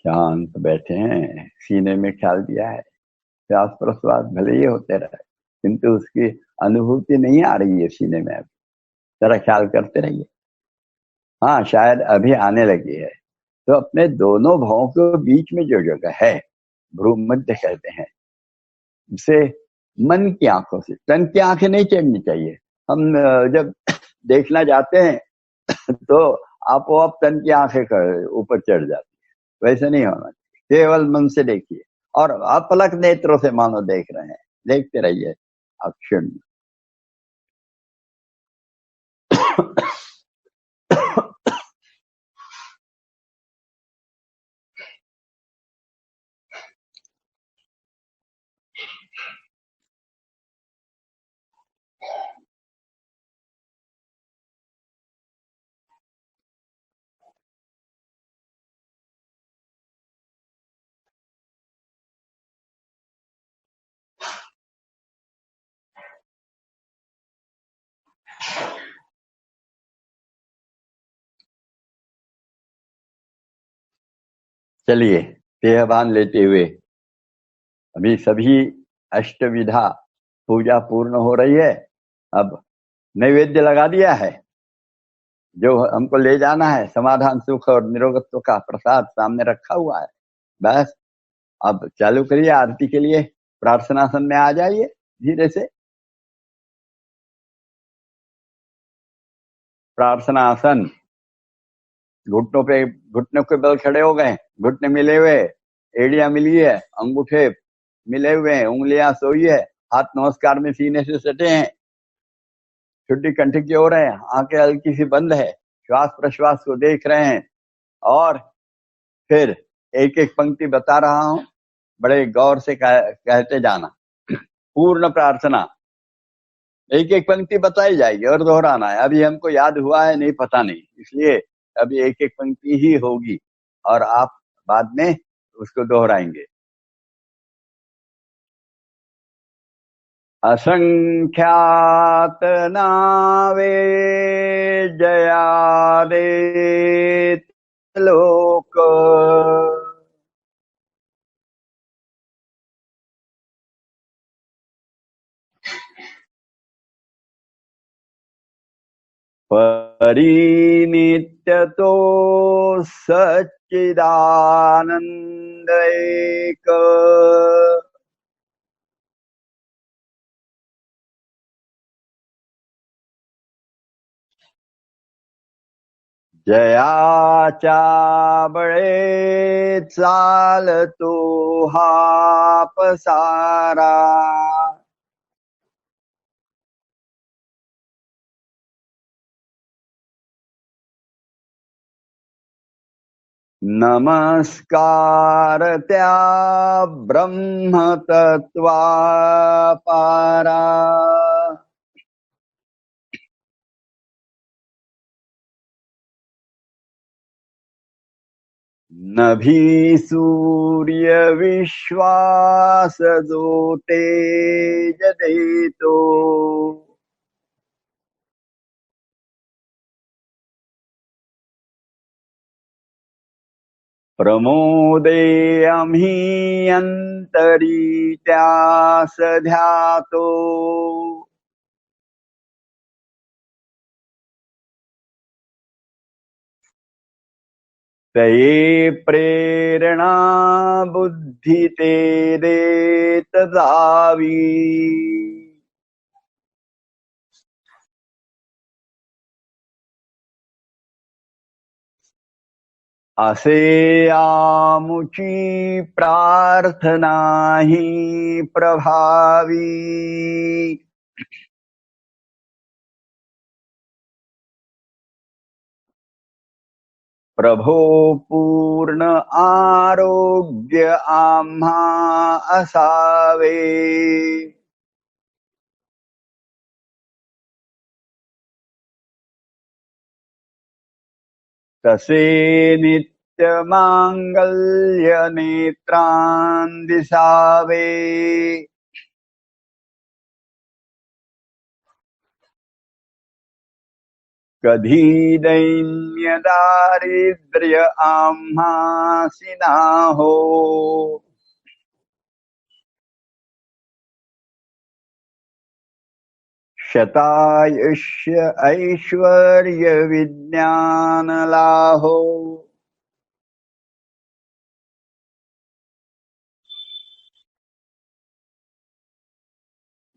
शांत बैठे हैं, सीने में ख्याल दिया है, श्वास प्रश्वास भले ही होते रहे किंतु उसकी अनुभूति नहीं आ रही है सीने में। अभी जरा ख्याल करते रहिए। हाँ, शायद अभी आने लगी है। तो अपने दोनों भावों के बीच में जो जगह है, भ्रू मध्य कहते हैं, उसे मन की आंखों से। तन की आंखें नहीं चढ़नी चाहिए। हम जब देखना जाते हैं तो आपो-आप तन की आंखें ऊपर चढ़ जाती है। वैसे नहीं होना चाहिए, केवल मन से देखिए और अपलक नेत्रों से मानो देख रहे हैं, देखते रहिए आप क्षण में। चलिए, देहभान लेते हुए अभी सभी अष्टविधा पूजा पूर्ण हो रही है। अब नैवेद्य लगा दिया है, जो हमको ले जाना है समाधान सुख और निरोगत्व का प्रसाद सामने रखा हुआ है। बस अब चालू करिए आरती के लिए। प्रार्थनासन में आ जाइए धीरे से। प्रार्थनासन, घुटनों के बल खड़े हो गए, घुटने मिले हुए, एड़ियां मिली है, अंगूठे मिले हुए हैं, उंगलियां सोई है, हाथ नमस्कार में सीने से सटे हैं, छुट्टी कंठ की ओर है, आंखें हल्की सी बंद है, श्वास प्रश्वास को देख रहे हैं। और फिर एक एक पंक्ति बता रहा हूं, बड़े गौर से कहते जाना। पूर्ण प्रार्थना, एक एक पंक्ति बताई जाएगी और दोहराना है। अभी हमको याद हुआ है नहीं, पता नहीं, इसलिए अभी एक एक पंक्ति ही होगी और आप बाद में उसको दोहराएंगे। असंख्यात नावे जया दे लोक, परिनित्य तो सच्चिदानंद एक, जयाचा बळे चालतो हा पसारा, नमस्कार त्या ब्रह्मतत्वा पारा, नभी सूर्य विश्वास जो तेज देतो, प्रमोदे आम्ही अंतरी त्यास ध्यातो, तये प्रेरणा बुद्धि ते देत जावी, असे आमुची प्रार्थना ही प्रभावी, प्रभो पूर्ण आरोग्य आम्हा असावे, तसे नित्य मांगल्य नेत्रान दिसावे, कधी दैन्य दारिद्र्य आम्हासी ना हो, शतायुष्य ऐश्वर्य विज्ञान लाहो,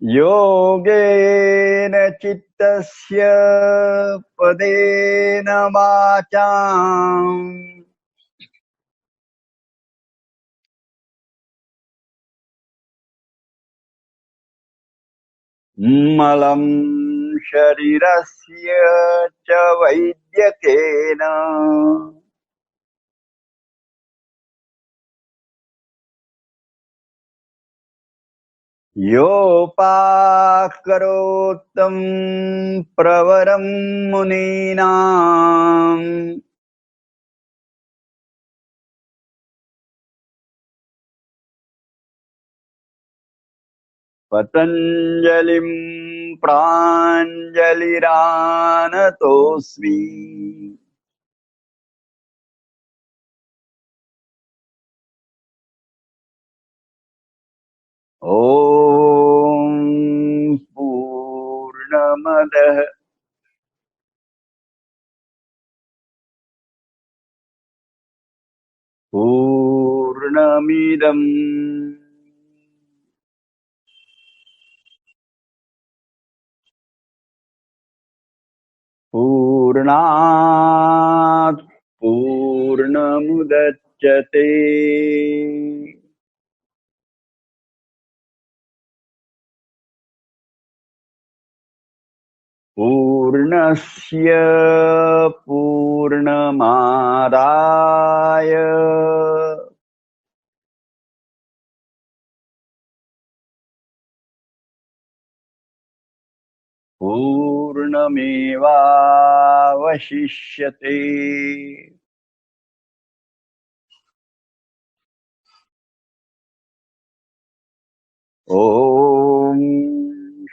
योगेन चित्तस्य पदेन वाचाम् मलं शरीरस्य च वैद्यकेन योपाकरोत्तं प्रवरं मुनीनाम् पतञ्जलिं प्राञ्जलिरानतोऽस्मि। ॐ पूर्णमदः पूर्णमिदं पूर्णात् पूर्णमुदच्यते पूर्णस्य पूर्णमादाय पूर्णमेवावशिष्यते। ॐ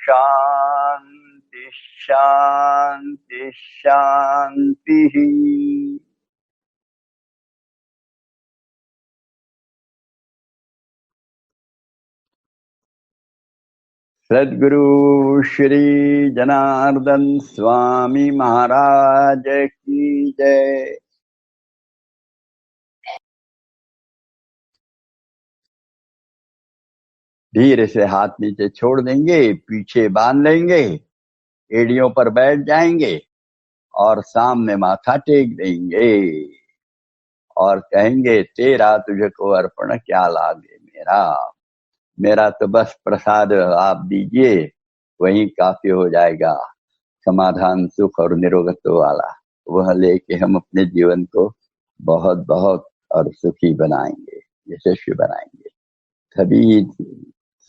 शान्ति शान्ति शान्तिः। सद्गुरु श्री जनार्दन स्वामी महाराज की जय। धीरे से हाथ नीचे छोड़ देंगे, पीछे बांध लेंगे, एड़ियों पर बैठ जाएंगे और सामने माथा टेक देंगे और कहेंगे तेरा तुझको अर्पण क्या लागे मेरा तो बस प्रसाद आप दीजिए, वही काफी हो जाएगा। समाधान सुख और निरोगत्व वाला वह लेके हम अपने जीवन को बहुत बहुत और सुखी बनाएंगे, यशस्वी बनाएंगे। सभी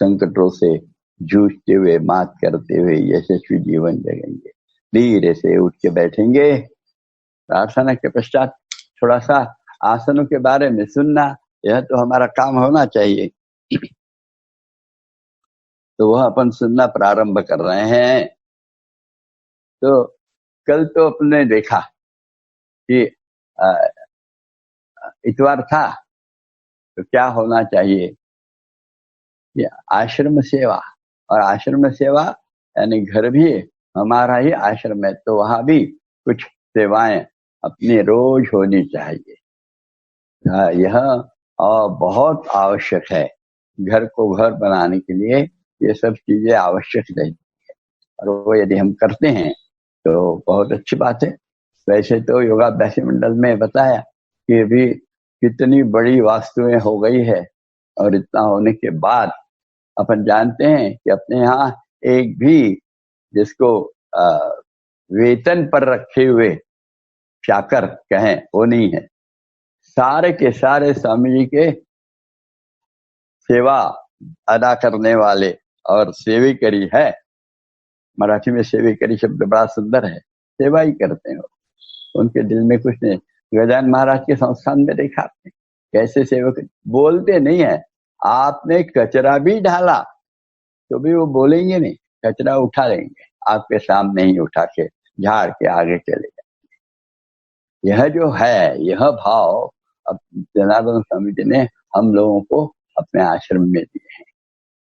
संकटों से जूझते हुए, मात करते हुए यशस्वी जीवन जिएंगे। धीरे से उठ के बैठेंगे। प्रार्थना के पश्चात थोड़ा सा आसनों के बारे में सुनना, यह तो हमारा काम होना चाहिए। तो वह अपन सुनना प्रारंभ कर रहे हैं। तो कल तो अपने देखा कि इतवार था, तो क्या होना चाहिए, ये आश्रम सेवा। और आश्रम सेवा यानी घर भी हमारा ही आश्रम है, तो वहां भी कुछ सेवाएं अपनी रोज होनी चाहिए। यह बहुत आवश्यक है। घर को घर बनाने के लिए ये सब चीजें आवश्यक रहती है, और वो यदि हम करते हैं तो बहुत अच्छी बात है। वैसे तो योगाभ्यासी मंडल में बताया कि अभी कितनी बड़ी वास्तुएं हो गई है, और इतना होने के बाद अपन जानते हैं कि अपने यहाँ एक भी जिसको वेतन पर रखे हुए चाकर कहें वो नहीं है। सारे के सारे स्वामी जी के सेवा अदा करने वाले और सेविकरी है। मराठी में सेविकरी शब्द बड़ा सुंदर है, सेवा ही करते हैं। उनके दिल में कुछ नहीं। गजानन महाराज के संस्थान में देखा आपने कैसे सेवक बोलते नहीं है। आपने कचरा भी डाला तो भी वो बोलेंगे नहीं, कचरा उठा लेंगे, आपके सामने ही उठा के झाड़ के आगे चले जाएंगे। यह जो है, यह भाव अब जनार्दन स्वामी जी ने हम लोगों को अपने आश्रम में दिए हैं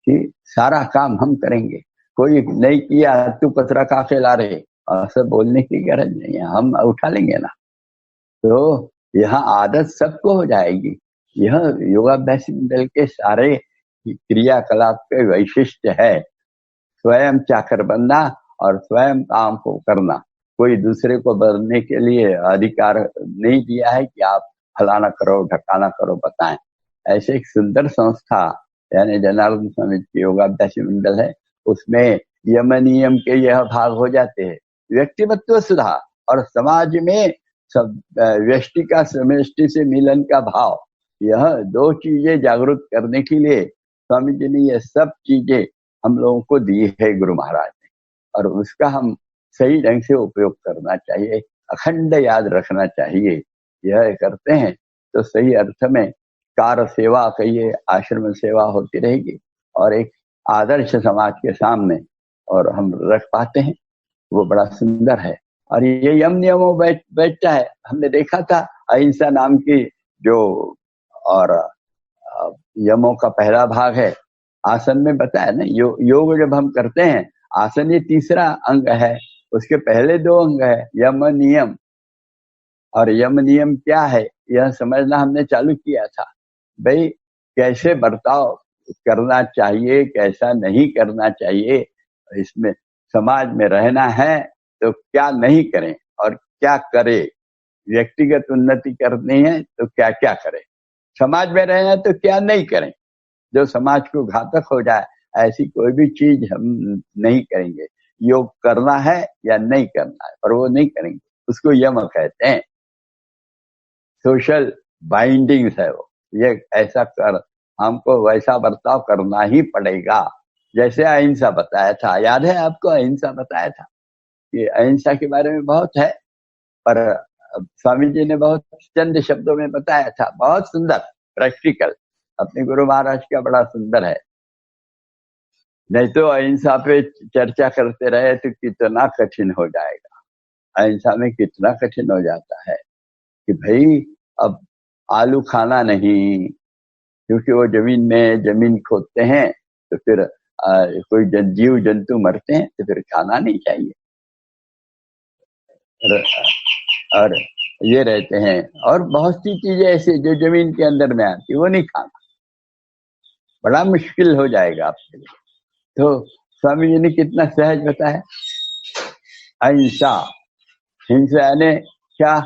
कि सारा काम हम करेंगे। कोई नहीं किया तू कचरा काके ला रहे, ऐसा बोलने की गरज नहीं है, हम उठा लेंगे ना। तो यह आदत सबको हो जाएगी। यह योगाभ्यासी मंडल के सारे क्रियाकलाप के वैशिष्ट्य है। स्वयं चाकर बनना और स्वयं काम को करना। कोई दूसरे को बनने के लिए अधिकार नहीं दिया है कि आप फलाना करो ढकाना करो बताएं। ऐसे एक सुंदर संस्था यानी जनार्दन स्वामी की योगाभ्यासी मंडल है, उसमें यम नियम के यह भाग हो जाते हैं। व्यक्तित्व सुधार और समाज में सब व्यष्टि का समष्टि से मिलन का भाव, यह दो चीजें जागरूक करने के लिए स्वामी जी ने यह सब चीजें हम लोगों को दी है गुरु महाराज ने, और उसका हम सही ढंग से उपयोग करना चाहिए, अखंड याद रखना चाहिए। यह करते हैं तो सही अर्थ में कार सेवा कहिए, आश्रम सेवा होती रहेगी और एक आदर्श समाज के सामने और हम रख पाते हैं, वो बड़ा सुंदर है। और ये यम नियमों बैठता है। हमने देखा था अहिंसा नाम की जो और यमों का पहला भाग है, आसन में बताया ना, योग जब हम करते हैं, आसन ये तीसरा अंग है, उसके पहले दो अंग है यम नियम। और यम नियम क्या है यह समझना हमने चालू किया था, भाई कैसे बर्ताव करना चाहिए, कैसा नहीं करना चाहिए, इसमें समाज में रहना है तो क्या नहीं करें और क्या करें, व्यक्तिगत उन्नति करनी है तो क्या क्या करें, समाज में रहना है तो क्या नहीं करें, जो समाज को घातक हो जाए ऐसी कोई भी चीज हम नहीं करेंगे। योग करना है या नहीं करना है, पर वो नहीं करेंगे, उसको यम कहते हैं। सोशल बाइंडिंग्स है वो, ये ऐसा कर, हमको वैसा बर्ताव करना ही पड़ेगा। जैसे अहिंसा बताया था, याद है आपको अहिंसा बताया था कि अहिंसा के बारे में बहुत है, पर स्वामी जी ने बहुत चंद शब्दों में बताया था, बहुत सुंदर प्रैक्टिकल, अपने गुरु महाराज का बड़ा सुंदर है। नहीं तो अहिंसा पे चर्चा करते रहे तो कितना कठिन हो जाएगा। अहिंसा में कितना कठिन हो जाता है कि भाई अब आलू खाना नहीं, क्योंकि वो जमीन खोदते हैं तो फिर कोई जीव जंतु मरते हैं तो फिर खाना नहीं चाहिए, और ये रहते हैं, और बहुत सी चीजें ऐसी जो जमीन के अंदर में आती वो नहीं खाना, बड़ा मुश्किल हो जाएगा आपके लिए। तो स्वामी जी ने कितना सहज बताया, अहिंसा। हिंसा यानी क्या,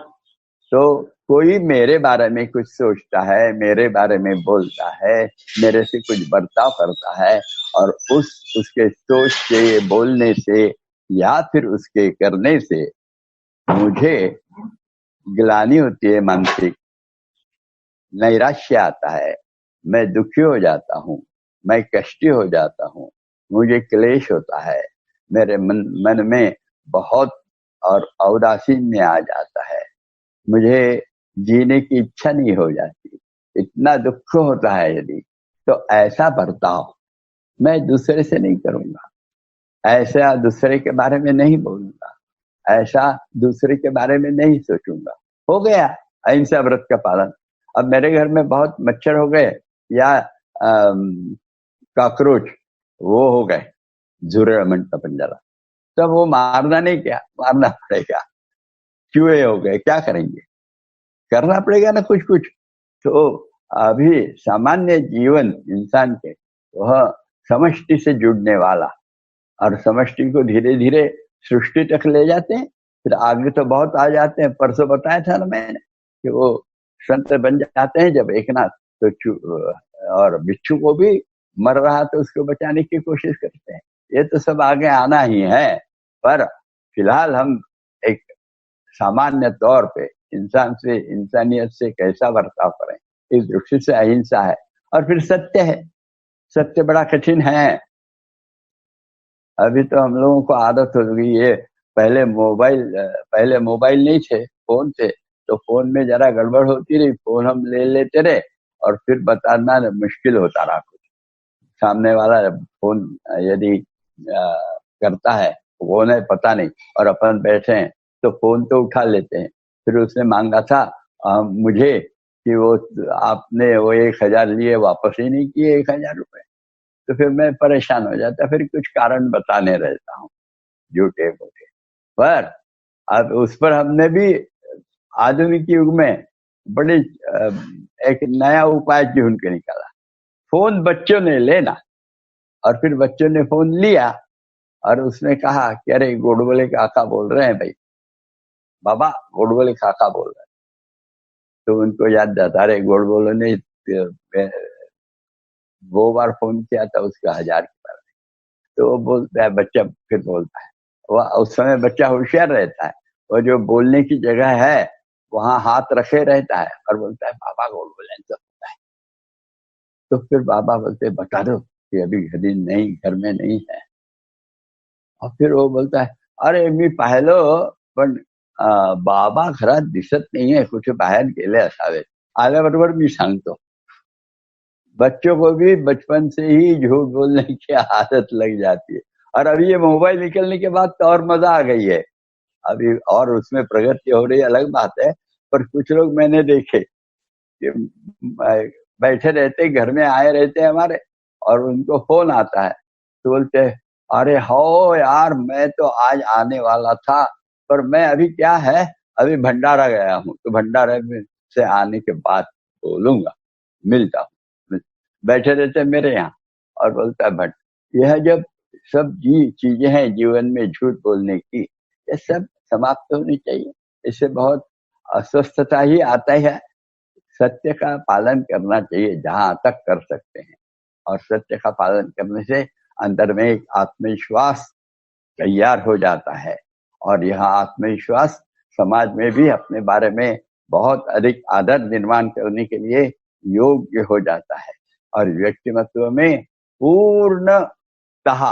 तो कोई मेरे बारे में कुछ सोचता है, मेरे बारे में बोलता है, मेरे से कुछ बर्ताव करता है, और उसके सोच से, बोलने से या फिर उसके करने से मुझे गिलानी होती है, मानसिक नैराश्य आता है, मैं दुखी हो जाता हूँ, मैं कष्टी हो जाता हूँ, मुझे क्लेश होता है, मेरे मन में बहुत और औदासीन में आ जाता है, मुझे जीने की इच्छा नहीं हो जाती, इतना दुख होता है यदि, तो ऐसा बर्ताव मैं दूसरे से नहीं करूंगा, ऐसा दूसरे के बारे में नहीं बोलूंगा, ऐसा दूसरे के बारे में नहीं सोचूंगा। हो गया अहिंसा व्रत का पालन। अब मेरे घर में बहुत मच्छर हो गए या कॉकरोच वो हो गए, झुर्रे मंटा पंजरा, तब वो मारना नहीं, क्या मारना पड़ेगा, चूहे हो गए, क्या करेंगे, करना पड़ेगा ना कुछ कुछ। तो अभी सामान्य जीवन इंसान के वह समष्टि से जुड़ने वाला, और समष्टि को धीरे धीरे सृष्टि तक ले जाते हैं, फिर आगे तो बहुत आ जाते हैं। परसों बताया था ना मैंने कि वो संत बन जाते हैं जब एकनाथ, तो और बिच्छू को भी मर रहा तो उसको बचाने की कोशिश करते हैं। ये तो सब आगे आना ही है, पर फिलहाल हम एक सामान्य तौर पे इंसान से, इंसानियत से कैसा बर्ताव करें, इस दृष्टि से अहिंसा है। और फिर सत्य है, सत्य बड़ा कठिन है। अभी तो हम लोगों को आदत हो गई है, पहले मोबाइल नहीं थे, फोन थे, तो फोन में जरा गड़बड़ होती रही, फोन हम ले लेते रहे और फिर बताना मुश्किल होता रहा। कुछ सामने वाला फोन यदि करता है, फोन है पता नहीं, और अपन बैठे हैं तो फोन तो उठा लेते हैं। फिर उसने मांगा था मुझे कि वो आपने वो 1000 लिए वापस ही नहीं किए 1000 रुपए, तो फिर मैं परेशान हो जाता, फिर कुछ कारण बताने रहता हूँ झूठे मोटे। पर अब उस पर हमने भी आधुनिक युग में बड़े एक नया उपाय ढूंढ के निकाला, फोन बच्चों ने लेना, और फिर बच्चों ने फोन लिया और उसने कहा कि अरे गोडबोले काका बोल रहे हैं भाई, बाबा गोडबोले काका बोल रहे हैं। तो उनको याद जाता, अरे गोडबोले ने वो बार फोन किया था उसका 1000 के बारे में। तो वो बोलता है, बच्चा फिर बोलता है, वह उस समय बच्चा होशियार रहता है, और जो बोलने की जगह है वहां हाथ रखे रहता है और बोलता है बाबा गोडबोले तो होता है। तो फिर बाबा बोलते बता दो कि अभी नहीं, घर में नहीं है। और फिर वो बोलता है, अरे मी पाहिलो पण बाबा घरात दिसत नाहीये, कुठे बाहेर गेले असावे, आल्याबरोबर मी सांगतो। बच्चों को भी बचपन से ही झूठ बोलने की आदत लग जाती है। और अभी ये मोबाइल निकलने के बाद तो और मजा आ गई है, अभी और उसमें प्रगति हो रही अलग बात है। पर कुछ लोग मैंने देखे कि बैठे रहते, घर में आए रहते हैं हमारे, और उनको फोन आता है तो बोलते हैं, अरे हो यार मैं तो आज आने वाला था, पर मैं अभी क्या है, अभी भंडारा गया हूँ, तो भंडारे में से आने के बाद बोलूंगा, मिलता हूँ। बैठे रहते मेरे यहाँ और बोलता है भट। यह जब सब चीजें हैं जीवन में झूठ बोलने की, ये सब समाप्त होनी चाहिए। इससे बहुत अस्वस्थता ही आता है। सत्य का पालन करना चाहिए जहां तक कर सकते हैं, और सत्य का पालन करने से अंदर में एक आत्मविश्वास तैयार हो जाता है, और यह आत्मविश्वास समाज में भी अपने बारे में बहुत अधिक आदर निर्माण करने के लिए योग्य हो जाता है, और व्यक्तिमत्व में पूर्णतः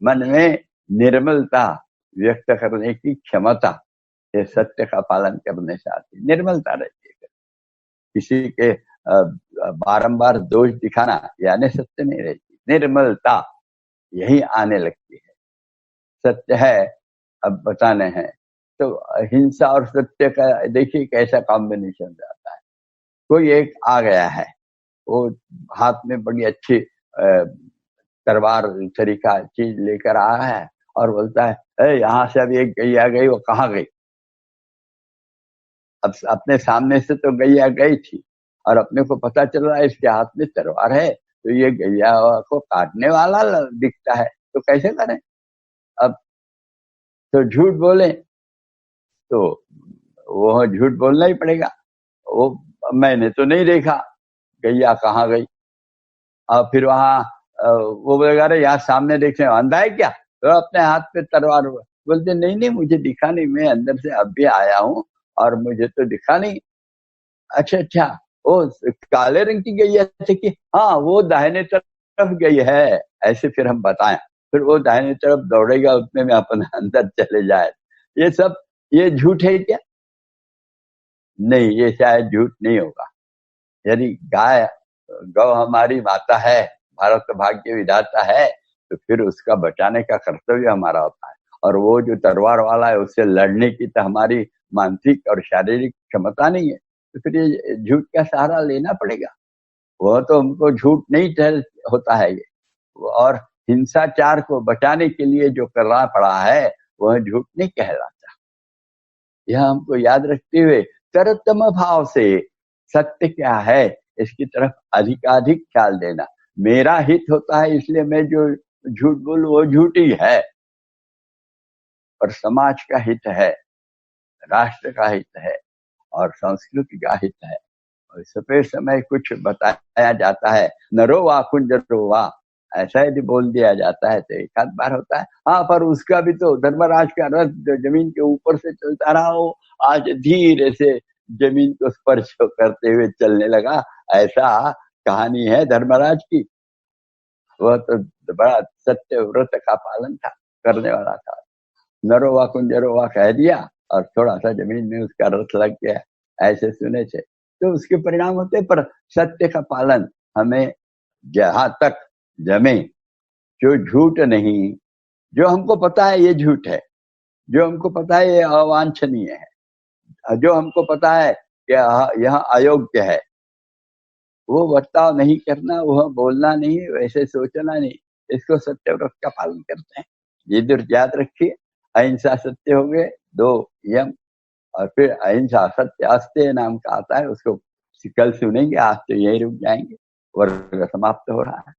मन में निर्मलता व्यक्त करने की क्षमता, ये सत्य का पालन करने से आती है। निर्मलता रहती है, किसी के बारंबार दोष दिखाना यानी सत्य नहीं रहती, निर्मलता यही आने लगती है। सत्य है अब बताने हैं, तो हिंसा और सत्य का देखिए कैसा कॉम्बिनेशन रहता है। कोई एक आ गया है, वो हाथ में बड़ी अच्छी तलवार तरीका चीज लेकर आया है और बोलता है यहाँ से अभी एक गैया गई, वो कहाँ गई? अब अपने सामने से तो गैया गई थी, और अपने को पता चल रहा है इसके हाथ में तलवार है, तो ये गैया को काटने वाला दिखता है, तो कैसे करें? अब तो झूठ बोले तो वो झूठ बोलना ही पड़ेगा। वो मैंने तो नहीं देखा गैया कहाँ गई। और फिर वहां वो बोलेगा, अरे यार सामने देखने अंधा है क्या? तो अपने हाथ पे तलवार, बोलते नहीं नहीं मुझे दिखा नहीं, मैं अंदर से अब भी आया हूँ और मुझे तो दिखा नहीं। अच्छा अच्छा, वो काले रंग की गैया थी कि हाँ वो दाहिने तरफ गई है, ऐसे फिर हम बताएं, फिर वो दाहिने तरफ दौड़ेगा, उतने में अपना अंदर चले जाए। ये सब ये झूठ है क्या? नहीं, ये शायद झूठ नहीं होगा। यदि गौ हमारी माता है, भारत भाग्य विधाता है, तो फिर उसका बचाने का कर्तव्य हमारा होता है। और वो जो तलवार वाला है उससे लड़ने की तो हमारी मानसिक और शारीरिक क्षमता नहीं है, तो फिर ये झूठ का सहारा लेना पड़ेगा। वह तो हमको झूठ नहीं होता है ये, और हिंसाचार को बचाने के लिए जो करना पड़ा है वह झूठ नहीं कहलाता। यह हमको याद रखते हुए तरतम भाव से सत्य क्या है इसकी तरफ अधिकाधिक ख्याल देना। मेरा हित होता है इसलिए मैं जो झूठ बोलूं वो झूठ ही है, और समाज का हित है, राष्ट्र का हित है, और संस्कृति का हित है। और सफेद समय कुछ बताया जाता है, नरो वा कुंजरो वा, ऐसा यदि बोल दिया जाता है तो एक आध बार होता है। हाँ, पर उसका भी तो धर्मराज का रथ जो जमीन के ऊपर से चलता रहा हो, आज धीरे से जमीन को स्पर्श करते हुए चलने लगा, ऐसा कहानी है धर्मराज की। वह तो बड़ा सत्य व्रत का पालन था, करने वाला था। नरो वा कुंजरो वा कह दिया और थोड़ा सा जमीन में उसका रथ लग गया, ऐसे सुने थे, तो उसके परिणाम होते। पर सत्य का पालन हमें जहां तक जमे, जो झूठ नहीं, जो हमको पता है ये झूठ है, जो हमको पता है ये अवांछनीय है, जो हमको पता है कि यह अयोग्य है, वो बर्ताव नहीं करना, वह बोलना नहीं, वैसे सोचना नहीं, इसको सत्य व्रत का पालन करते हैं। ये याद रखिए, अहिंसा सत्य हो गए 2 यम, और फिर अहिंसा सत्य अस्तेय नाम का आता है, उसको कल सुनेंगे, आज तो यही रुक जाएंगे। वर्ग समाप्त हो रहा है।